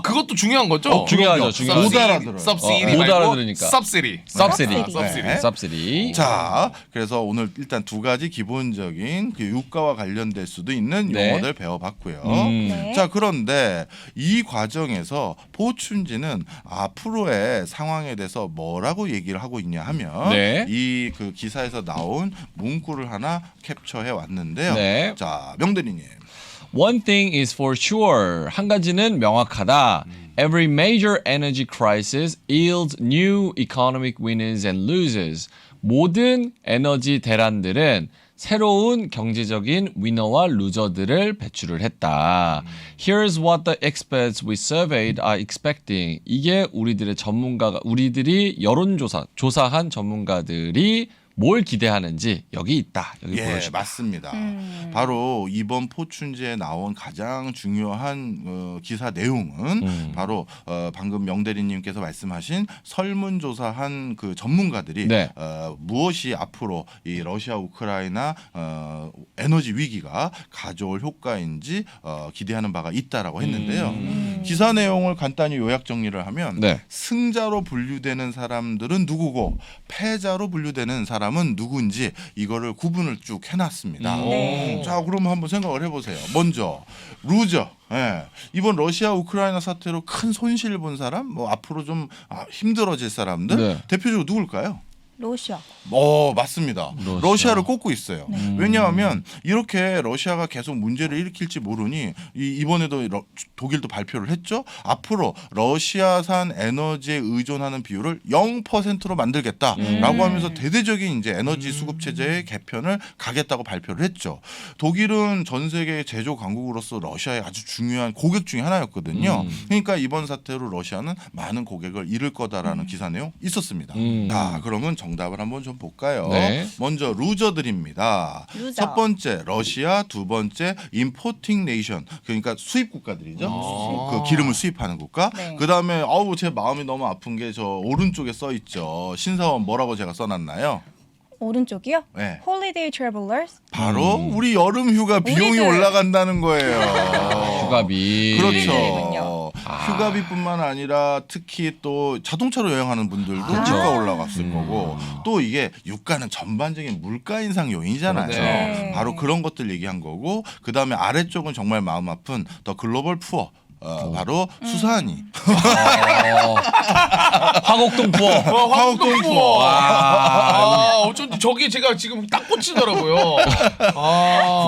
[SPEAKER 3] 그것도 중요한 거죠?
[SPEAKER 1] 중요하죠. 중요하죠.
[SPEAKER 2] 못 알아들어요.
[SPEAKER 3] subsidy
[SPEAKER 1] 못
[SPEAKER 3] 말고
[SPEAKER 1] 알아들으니까.
[SPEAKER 3] subsidy.
[SPEAKER 1] subsidy.
[SPEAKER 4] subsidy.
[SPEAKER 2] 네.
[SPEAKER 1] subsidy.
[SPEAKER 2] 자, 그래서 오늘 일단 2가지 기본적인 그 유가와 관련될 수도 있는
[SPEAKER 1] 네.
[SPEAKER 2] 용어들 배워봤고요.
[SPEAKER 4] 네.
[SPEAKER 2] 자, 그런데 이 과정에서 포춘지는 앞으로의 상황에 대해서 뭐라고 얘기를 하고 있냐 하면
[SPEAKER 1] 네.
[SPEAKER 2] 이 그 기사에서 나온 문구를 하나 캡처해 왔는데요.
[SPEAKER 1] 네.
[SPEAKER 2] 자, 명대리님.
[SPEAKER 1] One thing is for sure. 한 가지는 명확하다. Every major energy crisis yields new economic winners and losers. 모든 에너지 대란들은 새로운 경제적인 위너와 루저들을 배출을 했다. Here's what the experts we surveyed are expecting. 이게 우리들이 조사한 전문가들이 뭘 기대하는지 여기 있다. 여기
[SPEAKER 2] 예,
[SPEAKER 1] 보여주다.
[SPEAKER 2] 맞습니다. 바로 이번 포춘지에 나온 가장 중요한 기사 내용은 바로 방금 명대리님께서 말씀하신 설문조사한 그 전문가들이
[SPEAKER 1] 네.
[SPEAKER 2] 무엇이 앞으로 이 러시아 우크라이나 에너지 위기가 가져올 효과인지 기대하는 바가 있다라고 했는데요. 기사 내용을 간단히 요약 정리를 하면
[SPEAKER 1] 네.
[SPEAKER 2] 승자로 분류되는 사람들은 누구고 패자로 분류되는 사람은 누구인지 이거를 구분을 쭉 해놨습니다.
[SPEAKER 4] 네.
[SPEAKER 2] 자, 그럼 한번 생각을 해보세요. 먼저 루저. 예. 이번 러시아 우크라이나 사태로 큰 손실 본 사람, 뭐 앞으로 좀 힘들어질 사람들
[SPEAKER 1] 네.
[SPEAKER 2] 대표적으로 누굴까요?
[SPEAKER 4] 러시아.
[SPEAKER 2] 맞습니다.
[SPEAKER 1] 러시아.
[SPEAKER 2] 러시아를 꼽고 있어요. 왜냐하면 이렇게 러시아가 계속 문제를 일으킬지 모르니 이번에도 독일도 발표를 했죠. 앞으로 러시아산 에너지에 의존하는 비율을 0%로 만들겠다라고 하면서 대대적인 이제 에너지 수급 체제의 개편을 가겠다고 발표를 했죠. 독일은 전 세계 제조 강국으로서 러시아의 아주 중요한 고객 중에 하나였거든요. 그러니까 이번 사태로 러시아는 많은 고객을 잃을 거다라는 기사 내용 있었습니다. 자, 그러면 정답을 한번 좀 볼까요?
[SPEAKER 1] 네.
[SPEAKER 2] 먼저 루저들입니다.
[SPEAKER 4] 루저.
[SPEAKER 2] 첫 번째 러시아, 두 번째 임포팅 네이션, 그러니까 수입 국가들이죠. 그 기름을 수입하는 국가.
[SPEAKER 4] 네.
[SPEAKER 2] 그다음에 제 마음이 너무 아픈 게 저 오른쪽에 써 있죠. 신사원 뭐라고 제가 써놨나요?
[SPEAKER 4] 오른쪽이요?
[SPEAKER 2] 네.
[SPEAKER 4] Holiday travelers.
[SPEAKER 2] 바로 우리 여름 휴가 비용이
[SPEAKER 4] 우리들.
[SPEAKER 2] 올라간다는 거예요.
[SPEAKER 1] 휴가비.
[SPEAKER 4] 우리들군요.
[SPEAKER 2] 휴가비뿐만 아니라 특히 또 자동차로 여행하는 분들도
[SPEAKER 1] 그렇죠.
[SPEAKER 2] 물가 올라갔을 거고 또 이게 유가는 전반적인 물가 인상 요인이잖아요.
[SPEAKER 4] 네.
[SPEAKER 2] 바로 그런 것들 얘기한 거고 그 다음에 아래쪽은 정말 마음 아픈 더 글로벌 푸어. 바로 수사하니
[SPEAKER 1] 화곡동 부어.
[SPEAKER 3] 화곡동 부어. 어쩐지 저기 제가 지금 딱 꽂히더라고요.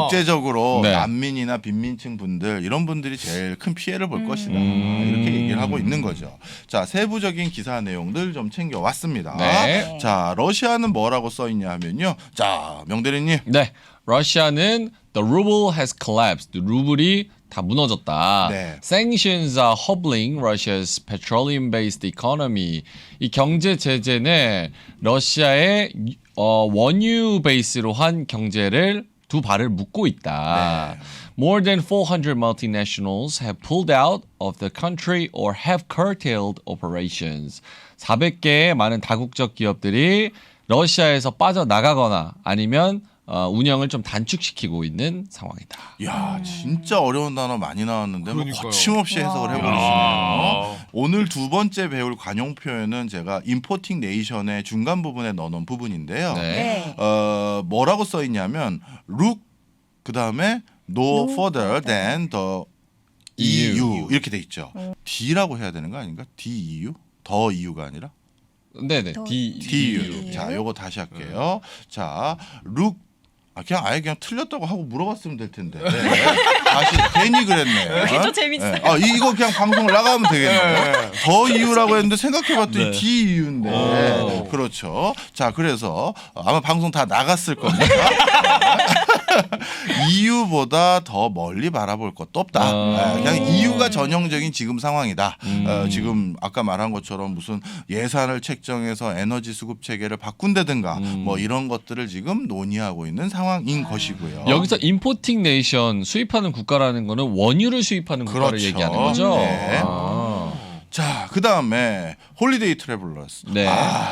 [SPEAKER 2] 국제적으로
[SPEAKER 1] 네.
[SPEAKER 2] 난민이나 빈민층 분들 이런 분들이 제일 큰 피해를 볼 것이다 이렇게 얘기를 하고 있는 거죠. 자, 세부적인 기사 내용들 좀 챙겨왔습니다.
[SPEAKER 1] 네.
[SPEAKER 2] 자, 러시아는 뭐라고 써 있냐 하면요. 자, 명대리님.
[SPEAKER 1] 네, 러시아는 the ruble has collapsed. 루블이 다 무너졌다.
[SPEAKER 2] 네.
[SPEAKER 1] Sanctions are hobbling Russia's petroleum-based economy. 이 경제 제재는 러시아의 원유 베이스로 한 경제를 두 발을 묶고 있다.
[SPEAKER 2] 네.
[SPEAKER 1] More than 400 multinationals have pulled out of the country or have curtailed operations. 400개의 많은 다국적 기업들이 러시아에서 빠져나가거나 아니면 운영을 좀 단축시키고 있는 상황이다.
[SPEAKER 2] 야, 진짜 어려운 단어 많이 나왔는데 뭐
[SPEAKER 3] 그러니까요.
[SPEAKER 2] 거침없이 해석을 해버리시네요. 오늘 두 번째 배울 관용 표현은 제가 임포팅 네이션의 중간 부분에 넣어놓은 부분인데요.
[SPEAKER 1] 네.
[SPEAKER 2] 뭐라고 써 있냐면 look 그 다음에 no further than the EU 이렇게 돼 있죠. D라고 해야 되는 거 아닌가? DEU? 더 EU가 아니라
[SPEAKER 1] 네네.
[SPEAKER 4] 더-
[SPEAKER 2] DEU. 자, 요거 다시 할게요. 자, look 그냥 아예 그냥 틀렸다고 하고 물어봤으면 될 텐데. 네. 다시 괜히 그랬네.
[SPEAKER 4] 그게 재밌어요.
[SPEAKER 2] 이거 그냥 방송을 나가면 되겠네. 더 이유라고 했는데 생각해봤더니
[SPEAKER 1] 네.
[SPEAKER 2] DEU인데. 그렇죠. 자, 그래서 아마 방송 다 나갔을 겁니다. EU보다 더 멀리 바라볼 것도 없다. 그냥 EU가 전형적인 지금 상황이다. 지금 아까 말한 것처럼 무슨 예산을 책정해서 에너지 수급 체계를 바꾼다든가 뭐 이런 것들을 지금 논의하고 있는 상황인 것이고요.
[SPEAKER 1] 여기서 임포팅 네이션 수입하는 국가라는 거는 원유를 수입하는 국가를
[SPEAKER 2] 그렇죠.
[SPEAKER 1] 얘기하는 거죠.
[SPEAKER 2] 네.
[SPEAKER 1] 아.
[SPEAKER 2] 자, 그 다음에 홀리데이 트래블러스.
[SPEAKER 1] 네.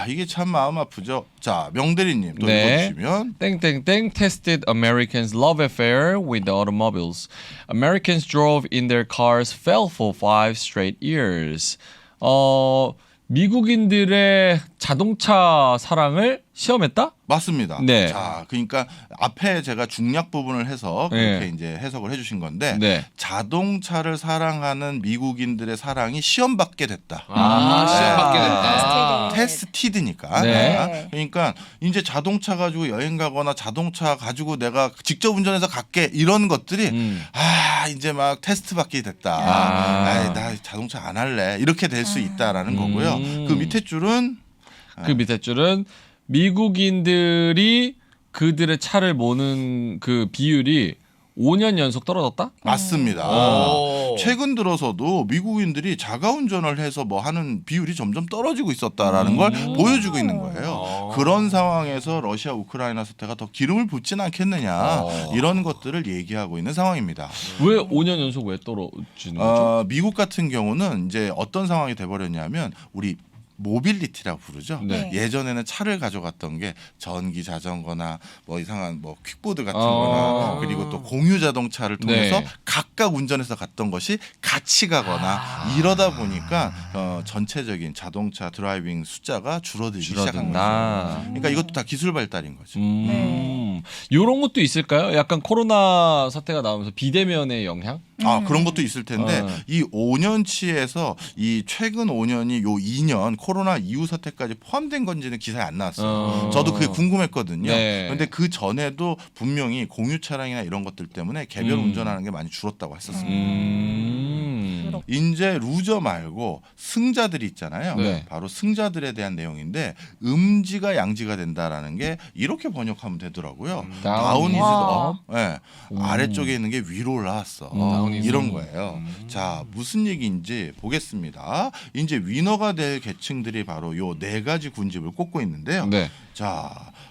[SPEAKER 2] 이게 참 마음 아프죠. 자, 명대리님 또
[SPEAKER 1] 네.
[SPEAKER 2] 읽어주시면.
[SPEAKER 1] 땡땡땡 tested Americans' love affair with the automobiles. Americans drove in their cars fell for 5 straight years. 미국인들의 자동차 사랑을 시험했다?
[SPEAKER 2] 맞습니다.
[SPEAKER 1] 네.
[SPEAKER 2] 자, 그러니까 앞에 제가 중략 부분을 해서 그렇게
[SPEAKER 1] 네.
[SPEAKER 2] 이제 해석을 해주신 건데
[SPEAKER 1] 네.
[SPEAKER 2] 자동차를 사랑하는 미국인들의 사랑이 시험받게 됐다.
[SPEAKER 3] 시험 받게 됐다.
[SPEAKER 2] 테스티드니까.
[SPEAKER 1] 네.
[SPEAKER 2] 그러니까 이제 자동차 가지고 여행 가거나 자동차 가지고 내가 직접 운전해서 갈게 이런 것들이 이제 막 테스트 받게 됐다. 나 자동차 안 할래. 이렇게 될 수 있다라는 거고요. 그 밑에 줄은
[SPEAKER 1] 그 밑에 줄은 미국인들이 그들의 차를 모는 그 비율이 5년 연속 떨어졌다?
[SPEAKER 2] 맞습니다.
[SPEAKER 3] 오.
[SPEAKER 2] 최근 들어서도 미국인들이 자가 운전을 해서 뭐 하는 비율이 점점 떨어지고 있었다라는 걸 보여주고 있는 거예요. 그런 상황에서 러시아 우크라이나 사태가 더 기름을 붓진 않겠느냐 이런 것들을 얘기하고 있는 상황입니다.
[SPEAKER 1] 왜 5년 연속 왜 떨어지는 거죠?
[SPEAKER 2] 미국 같은 경우는 이제 어떤 상황이 돼버렸냐면 우리 모빌리티라고 부르죠.
[SPEAKER 1] 네.
[SPEAKER 2] 예전에는 차를 가져갔던 게 전기 자전거나 뭐 이상한 뭐 퀵보드 같은 거나 그리고 또 공유 자동차를 통해서
[SPEAKER 1] 네.
[SPEAKER 2] 각각 운전해서 갔던 것이 같이 가거나 이러다 보니까 전체적인 자동차 드라이빙 숫자가 줄어들기 시작한 거죠.
[SPEAKER 1] 줄어든다.
[SPEAKER 2] 그러니까 이것도 다 기술 발달인 거죠.
[SPEAKER 1] 이런 것도 있을까요? 약간 코로나 사태가 나오면서 비대면의 영향?
[SPEAKER 2] 그런 것도 있을 텐데 이 5년치에서 이 최근 5년이 요 2년 코로나 이후 사태까지 포함된 건지는 기사에 안 나왔어요. 저도 그게 궁금했거든요.
[SPEAKER 1] 네.
[SPEAKER 2] 그런데 그 전에도 분명히 공유 차량이나 이런 것들 때문에 개별 운전하는 게 많이 줄었다고 했었습니다. 이제 루저 말고 승자들이 있잖아요.
[SPEAKER 1] 네.
[SPEAKER 2] 바로 승자들에 대한 내용인데 음지가 양지가 된다라는 게 이렇게 번역하면 되더라고요. 다운 이즈 업. 네. 아래쪽에 있는 게 위로 올라왔어. 이런 거예요. 자, 무슨 얘기인지 보겠습니다. 이제 위너가 될 계층들이 바로 요 네 가지 군집을 꼽고 있는데요.
[SPEAKER 1] 네.
[SPEAKER 2] 자,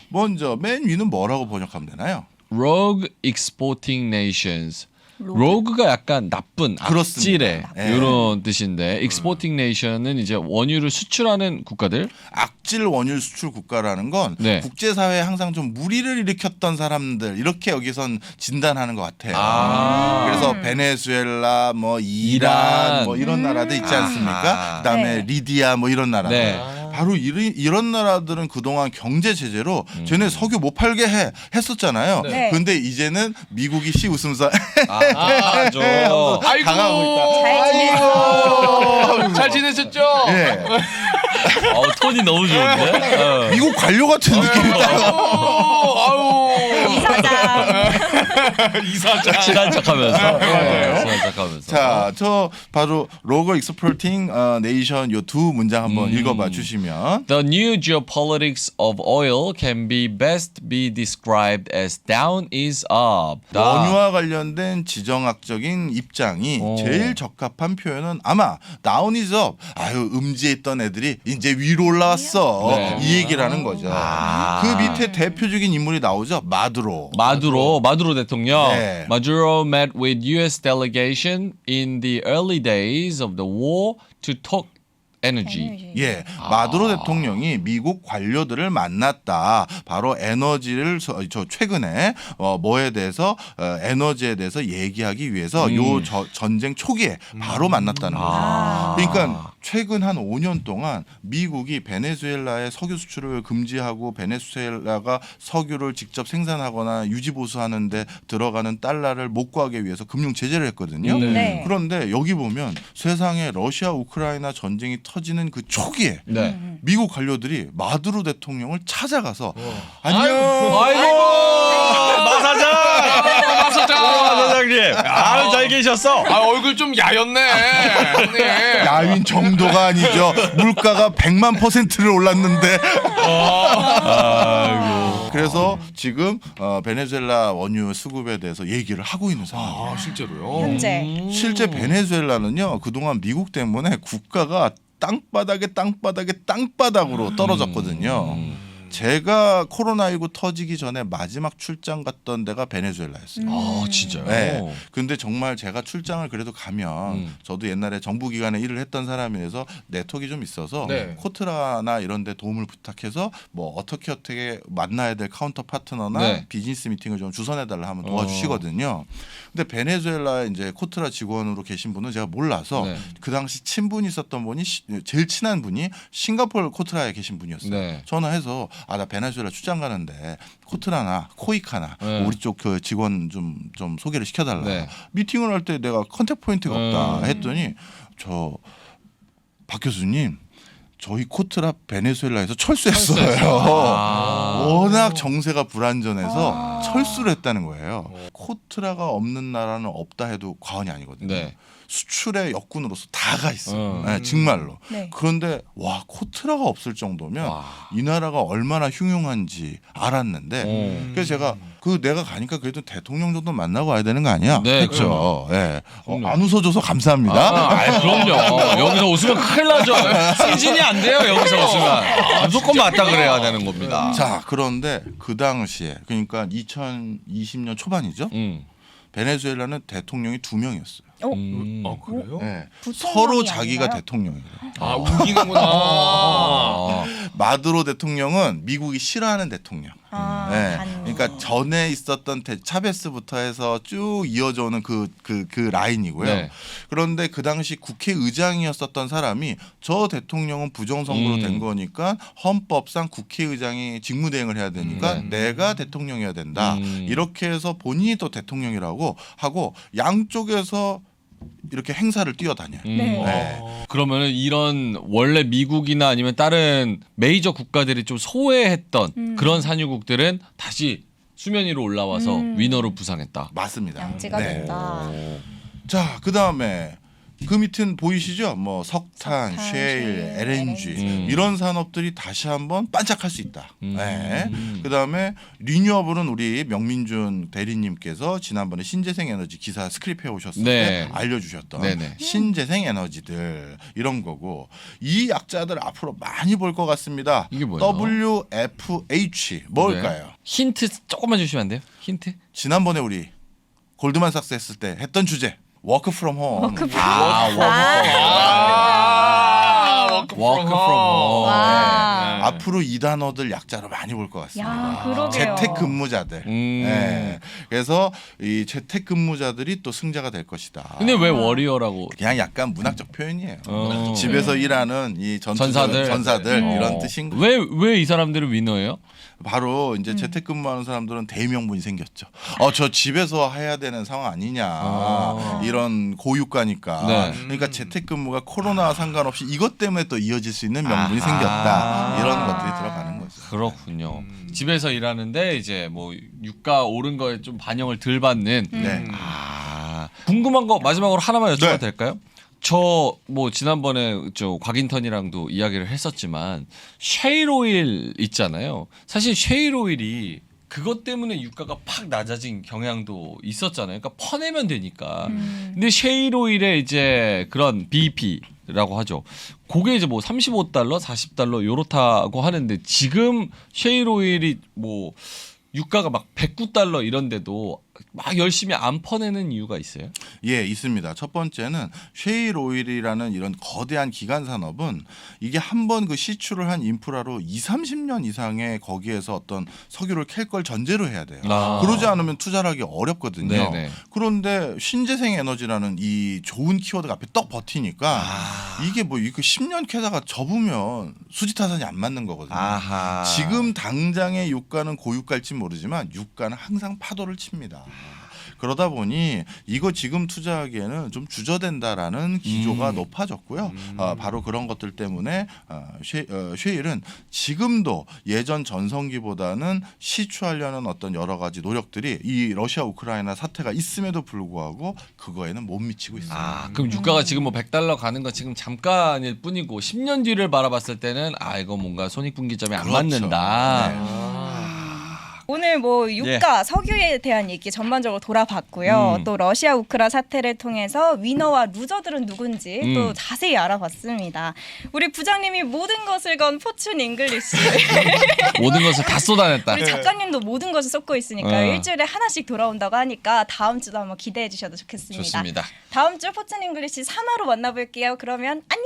[SPEAKER 2] 먼저 맨 위는 뭐라고 번역하면 되나요?
[SPEAKER 1] Rogue exporting nations. 로그가 약간 나쁜, 악질의
[SPEAKER 2] 그렇습니다. 네.
[SPEAKER 1] 이런 뜻인데 exporting nation은 이제 원유를 수출하는 국가들.
[SPEAKER 2] 악질 원유 수출 국가라는 건
[SPEAKER 1] 네.
[SPEAKER 2] 국제사회에 항상 좀 무리를 일으켰던 사람들 이렇게 여기선 진단하는 것 같아요. 그래서 베네수엘라, 뭐 이란, 뭐 이런 나라들 있지 않습니까? 그다음에
[SPEAKER 4] 네.
[SPEAKER 2] 리디아 뭐 이런 나라들.
[SPEAKER 1] 네.
[SPEAKER 2] 바로 이런 나라들은 그동안 경제 제재로 쟤네 석유 못 팔게 했었잖아요.
[SPEAKER 4] 네.
[SPEAKER 2] 근데 이제는 미국이 씨 웃으면서
[SPEAKER 1] 아, 죠
[SPEAKER 3] 아이고.
[SPEAKER 2] 당하고 있다.
[SPEAKER 4] 잘 지내셨죠?
[SPEAKER 3] 아이고. 잘 지내셨죠?
[SPEAKER 2] 예.
[SPEAKER 1] 톤이 너무 좋은데?
[SPEAKER 2] 미국 관료 같은 느낌이다.
[SPEAKER 3] 아유.
[SPEAKER 4] 이사장.
[SPEAKER 3] 이사장.
[SPEAKER 1] 친한 척하면서. 친한 척하면서.
[SPEAKER 2] 자, 저 바로 로거 익스포팅 네이션 요 두 문장 한번 읽어봐 주시면.
[SPEAKER 1] The new geopolitics of oil can best be described as down is up.
[SPEAKER 2] 원유와 관련된 지정학적인 입장이 제일 적합한 표현은 아마 down is up. 아유 음지에 있던 애들이 이제 위로 올라왔어.
[SPEAKER 1] 네.
[SPEAKER 2] 이 얘기라는 거죠. 그 밑에 대표적인 인물이 나오죠. 마두로.
[SPEAKER 1] 마두로 대통령.
[SPEAKER 2] 네.
[SPEAKER 1] Maduro met with U.S. delegation in the early days of the war to talk 에너지.
[SPEAKER 2] 예, 마두로 대통령이 미국 관료들을 만났다. 바로 에너지를 최근에 뭐에 대해서 에너지에 대해서 얘기하기 위해서 요 전쟁 초기에 바로 만났다는 거죠. 그러니까 최근 한 5년 동안 미국이 베네수엘라의 석유 수출을 금지하고 베네수엘라가 석유를 직접 생산하거나 유지 보수하는데 들어가는 달러를 못 구하기 위해서 금융 제재를 했거든요.
[SPEAKER 4] 네.
[SPEAKER 2] 그런데 여기 보면 세상에 러시아 우크라이나 전쟁이 터지는 그 초기에
[SPEAKER 1] 네.
[SPEAKER 2] 미국 관료들이 마두로 대통령을 찾아가서
[SPEAKER 3] 아이고.
[SPEAKER 1] 마사장. 마사장님. 아유 잘 계셨어.
[SPEAKER 3] 얼굴 좀 야였네. 형님.
[SPEAKER 2] 야윈 정도가 아니죠. 물가가 100만%를 올랐는데. 그래서 지금 베네수엘라 원유 수급에 대해서 얘기를 하고 있는 상황이에요.
[SPEAKER 3] 실제로요.
[SPEAKER 4] 현재.
[SPEAKER 2] 실제 베네수엘라는요 그동안 미국 때문에 국가가 땅바닥으로 떨어졌거든요. 제가 코로나19 터지기 전에 마지막 출장 갔던 데가 베네수엘라였어요.
[SPEAKER 1] 아 진짜요?
[SPEAKER 2] 네. 근데 정말 제가 출장을 그래도 가면 저도 옛날에 정부기관에 일을 했던 사람이라서 네트워크가 좀 있어서
[SPEAKER 3] 네.
[SPEAKER 2] 코트라나 이런 데 도움을 부탁해서 뭐 어떻게 만나야 될 카운터 파트너나
[SPEAKER 1] 네.
[SPEAKER 2] 비즈니스 미팅을 좀 주선해달라 하면 도와주시거든요. 근데 베네수엘라에 이제 코트라 직원으로 계신 분은 제가 몰라서
[SPEAKER 1] 네.
[SPEAKER 2] 그 당시 친분이 있었던 분이 제일 친한 분이 싱가포르 코트라에 계신 분이었어요.
[SPEAKER 1] 네.
[SPEAKER 2] 전화해서 나 베네수엘라 출장 가는데 코트라나 코이카나
[SPEAKER 1] 네.
[SPEAKER 2] 우리 쪽 그 직원 좀 소개를 시켜달라.
[SPEAKER 1] 네.
[SPEAKER 2] 미팅을 할 때 내가 컨택 포인트가 없다 했더니 박 교수님 저희 코트라 베네수엘라에서 철수했어요. 워낙 정세가 불안전해서 철수를 했다는 거예요. 코트라가 없는 나라는 없다 해도 과언이 아니거든요.
[SPEAKER 1] 네.
[SPEAKER 2] 수출의 역군으로서 다가 있어요. 네, 정말로.
[SPEAKER 4] 네.
[SPEAKER 2] 그런데 와 코트라가 없을 정도면
[SPEAKER 1] 와.
[SPEAKER 2] 이 나라가 얼마나 흉흉한지 알았는데 그래서 제가 내가 가니까 그래도 대통령 정도 만나고 와야 되는 거 아니야?
[SPEAKER 1] 네,
[SPEAKER 2] 했죠. 예.
[SPEAKER 1] 그럼요.
[SPEAKER 2] 안 웃어줘서 감사합니다.
[SPEAKER 1] 그럼요. 여기서 웃으면 큰일 나죠. 승진이 안 돼요. 여기서 웃으면 무조건 맞다 그래야 되는 겁니다.
[SPEAKER 2] 자 그런데 그 당시에 그러니까 2020년 초반이죠. 베네수엘라는 대통령이 2명이었어요.
[SPEAKER 3] 그래요?
[SPEAKER 2] 네.
[SPEAKER 4] 부통령이
[SPEAKER 2] 서로 자기가
[SPEAKER 4] 아닌가요?
[SPEAKER 2] 대통령이래요.
[SPEAKER 3] 우기는구나.
[SPEAKER 2] 마두로 대통령은 미국이 싫어하는 대통령. 네. 그러니까 전에 있었던 차베스부터 해서 쭉 이어져 오는 그 라인이고요.
[SPEAKER 1] 네.
[SPEAKER 2] 그런데 그 당시 국회의장이었었던 사람이 저 대통령은 부정선거로 된 거니까 헌법상 국회의장이 직무대행을 해야 되니까 내가 대통령이어야 된다. 이렇게 해서 본인이 또 대통령이라고 하고 양쪽에서 이렇게 행사를 뛰어다녀요.
[SPEAKER 4] 네.
[SPEAKER 1] 그러면은 이런 원래 미국이나 아니면 다른 메이저 국가들이 좀 소외했던 그런 산유국들은 다시 수면 위로 올라와서 위너로 부상했다.
[SPEAKER 2] 맞습니다.
[SPEAKER 4] 양지가 된다.
[SPEAKER 2] 자, 그다음에 그 밑은 보이시죠? 뭐 석탄, 셰일, LNG 이런 산업들이 다시 한번 반짝할 수 있다. 네. 그다음에 리뉴어블은 우리 명민준 대리님께서 지난번에 신재생 에너지 기사 스크립해 오셨을
[SPEAKER 1] 네.
[SPEAKER 2] 때 알려주셨던
[SPEAKER 1] 네네.
[SPEAKER 2] 신재생 에너지들 이런 거고 이 약자들 앞으로 많이 볼 것 같습니다.
[SPEAKER 1] 이게 뭐예요?
[SPEAKER 2] WFH 뭘까요?
[SPEAKER 1] 네. 힌트 조금만 주시면 안 돼요? 힌트?
[SPEAKER 2] 지난번에 우리 골드만삭스 했을 때 했던 주제. 워크 프롬 홈.
[SPEAKER 1] 워크 프롬 홈.
[SPEAKER 4] 와.
[SPEAKER 2] 앞으로 이 단어들 약자로 많이 볼 것 같습니다.
[SPEAKER 4] 야, 그러게요.
[SPEAKER 2] 재택근무자들. 네. 그래서 이 재택근무자들이 또 승자가 될 것이다.
[SPEAKER 1] 근데 왜 워리어라고?
[SPEAKER 2] 그냥 약간 문학적 표현이에요.
[SPEAKER 1] 어.
[SPEAKER 2] 집에서 일하는 이
[SPEAKER 1] 전사들.
[SPEAKER 2] 이런 뜻인 거.
[SPEAKER 1] 왜 이 사람들은 위너예요?
[SPEAKER 2] 바로 이제 재택근무하는 사람들은 대명분이 생겼죠. 저 집에서 해야 되는 상황 아니냐. 이런 고유가니까.
[SPEAKER 1] 네.
[SPEAKER 2] 그러니까 재택근무가 코로나 상관없이 이것 때문에 또 이어질 수 있는 명분이 생겼다. 이런 것들이 들어가는 거죠.
[SPEAKER 1] 그렇군요. 집에서 일하는데 이제 뭐 유가 오른 거에 좀 반영을 덜 받는.
[SPEAKER 2] 네.
[SPEAKER 1] 궁금한 거 마지막으로 하나만 여쭤봐도
[SPEAKER 2] 네.
[SPEAKER 1] 될까요? 저 뭐 지난번에 저 곽인턴이랑도 이야기를 했었지만 셰일 오일 있잖아요. 사실 셰일 오일이 그것 때문에 유가가 팍 낮아진 경향도 있었잖아요. 그러니까 퍼내면 되니까. 근데 셰일 오일의 이제 그런 BEP라고 하죠. 그게 이제 뭐 35달러, 40달러 요렇다고 하는데 지금 셰일 오일이 뭐 유가가 막 109달러 이런데도 막 열심히 안 퍼내는 이유가 있어요?
[SPEAKER 2] 예, 있습니다. 첫 번째는 셰일 오일이라는 이런 거대한 기간 산업은 이게 한번 그 시추를 한 인프라로 20-30년 이상의 거기에서 어떤 석유를 캘 걸 전제로 해야 돼요.
[SPEAKER 1] 아.
[SPEAKER 2] 그러지 않으면 투자를 하기 어렵거든요.
[SPEAKER 1] 네네.
[SPEAKER 2] 그런데 신재생 에너지라는 이 좋은 키워드가 앞에 떡 버티니까 이게 뭐 이거 10년 캐다가 접으면 수지타산이 안 맞는 거거든요.
[SPEAKER 1] 아하.
[SPEAKER 2] 지금 당장의 유가는 고유가일지 모르지만 유가는 항상 파도를 칩니다. 그러다 보니 이거 지금 투자하기에는 좀 주저된다라는 기조가 높아졌고요. 바로 그런 것들 때문에 셰일은 지금도 예전 전성기보다는 시추하려는 어떤 여러 가지 노력들이 이 러시아 우크라이나 사태가 있음에도 불구하고 그거에는 못 미치고 있습니다.
[SPEAKER 1] 아, 그럼 유가가 지금 뭐 100달러 가는 건 지금 잠깐일 뿐이고 10년 뒤를 바라봤을 때는 아 이거 뭔가 손익분기점이 안
[SPEAKER 2] 그렇죠.
[SPEAKER 1] 맞는다.
[SPEAKER 2] 네.
[SPEAKER 4] 오늘 뭐 유가, 석유에 대한 얘기 전반적으로 돌아봤고요. 또 러시아 우크라 사태를 통해서 위너와 루저들은 누군지 또 자세히 알아봤습니다. 우리 부장님이 모든 것을 건 포춘 잉글리시.
[SPEAKER 1] 모든 것을 다 쏟아냈다.
[SPEAKER 4] 우리 작가님도 모든 것을 쏟고 있으니까 일주일에 하나씩 돌아온다고 하니까 다음 주도 한번 기대해 주셔도 좋겠습니다.
[SPEAKER 1] 좋습니다.
[SPEAKER 4] 다음 주 포춘 잉글리시 3화로 만나볼게요. 그러면 안녕.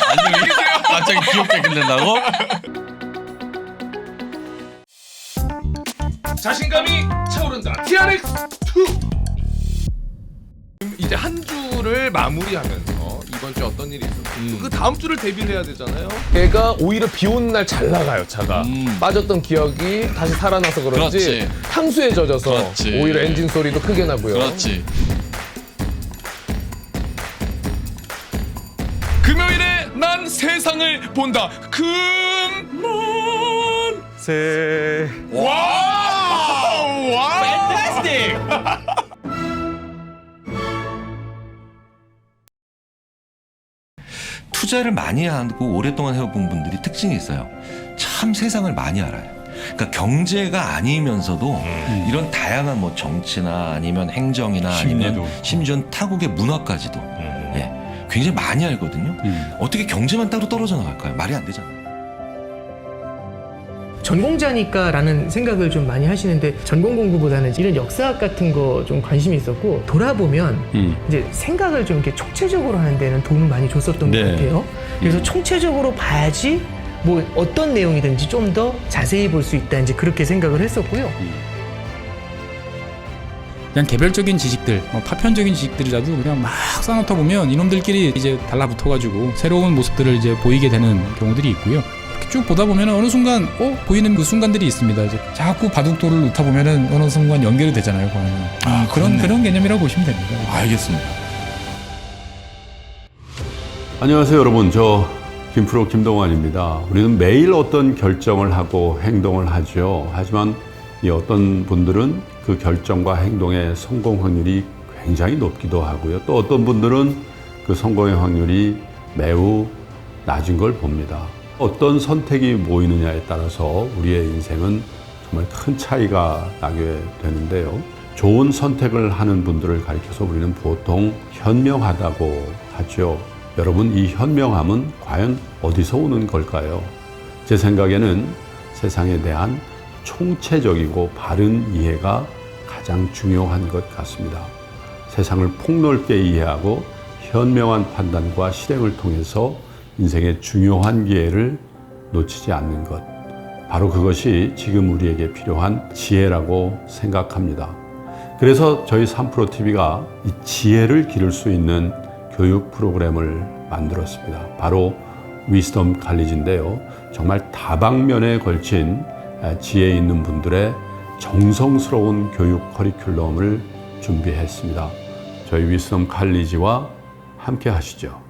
[SPEAKER 1] 아니 갑자기 귀엽게 끝낸다고?
[SPEAKER 3] 자신감이 차오른다. TRX2. 이제 한 주를 마무리하면서 이번 주 어떤 일이 있었고 그 다음 주를 대비를 해야 되잖아요. 걔가 오히려 비 오는 날 잘 나가요. 차가 빠졌던 기억이 다시 살아나서 그런지
[SPEAKER 1] 그렇지.
[SPEAKER 3] 향수에 젖어서
[SPEAKER 1] 그렇지.
[SPEAKER 3] 오히려 엔진 소리도 크게 나고요.
[SPEAKER 1] 그렇지.
[SPEAKER 3] 금요일에 난 세상을 본다. 와우!
[SPEAKER 1] 팬타스틱.
[SPEAKER 5] 투자를 많이 하고 오랫동안 해본 분들이 특징이 있어요. 참 세상을 많이 알아요. 그러니까 경제가 아니면서도 이런 다양한 뭐 정치나 아니면 행정이나 아니면 심지어 타국의 문화까지도 예, 굉장히 많이 알거든요. 어떻게 경제만 따로 떨어져 나갈까요? 말이 안 되잖아요.
[SPEAKER 6] 전공자니까라는 생각을 좀 많이 하시는데 전공 공부보다는 이런 역사학 같은 거 좀 관심이 있었고 돌아보면 이제 생각을 좀 이렇게 총체적으로 하는 데는 도움을 많이 줬었던 것 같아요. 그래서 총체적으로 봐야지 뭐 어떤 내용이든지 좀 더 자세히 볼 수 있다 이제 그렇게 생각을 했었고요.
[SPEAKER 7] 그냥 개별적인 지식들, 파편적인 지식들이라도 그냥 막 쌓아놓다 보면 이놈들끼리 이제 달라붙어가지고 새로운 모습들을 이제 보이게 되는 경우들이 있고요. 이렇게 쭉 보다 보면 어느 순간 보이는 그 순간들이 있습니다. 이제 자꾸 바둑돌을 놓다 보면은 어느 순간 연결이 되잖아요. 그런 개념이라고 보시면 됩니다.
[SPEAKER 2] 알겠습니다.
[SPEAKER 8] 안녕하세요 여러분, 저 김프로 김동완입니다. 우리는 매일 어떤 결정을 하고 행동을 하죠. 하지만 이 어떤 분들은 그 결정과 행동의 성공 확률이 굉장히 높기도 하고요. 또 어떤 분들은 그 성공의 확률이 매우 낮은 걸 봅니다. 어떤 선택이 모이느냐에 따라서 우리의 인생은 정말 큰 차이가 나게 되는데요. 좋은 선택을 하는 분들을 가리켜서 우리는 보통 현명하다고 하죠. 여러분, 이 현명함은 과연 어디서 오는 걸까요? 제 생각에는 세상에 대한 총체적이고 바른 이해가 가장 중요한 것 같습니다. 세상을 폭넓게 이해하고 현명한 판단과 실행을 통해서 인생의 중요한 기회를 놓치지 않는 것. 바로 그것이 지금 우리에게 필요한 지혜라고 생각합니다. 그래서 저희 3프로TV가 이 지혜를 기를 수 있는 교육 프로그램을 만들었습니다. 바로 위스덤 칼리지인데요. 정말 다방면에 걸친 지혜 있는 분들의 정성스러운 교육 커리큘럼을 준비했습니다. 저희 위스덤 칼리지와 함께 하시죠.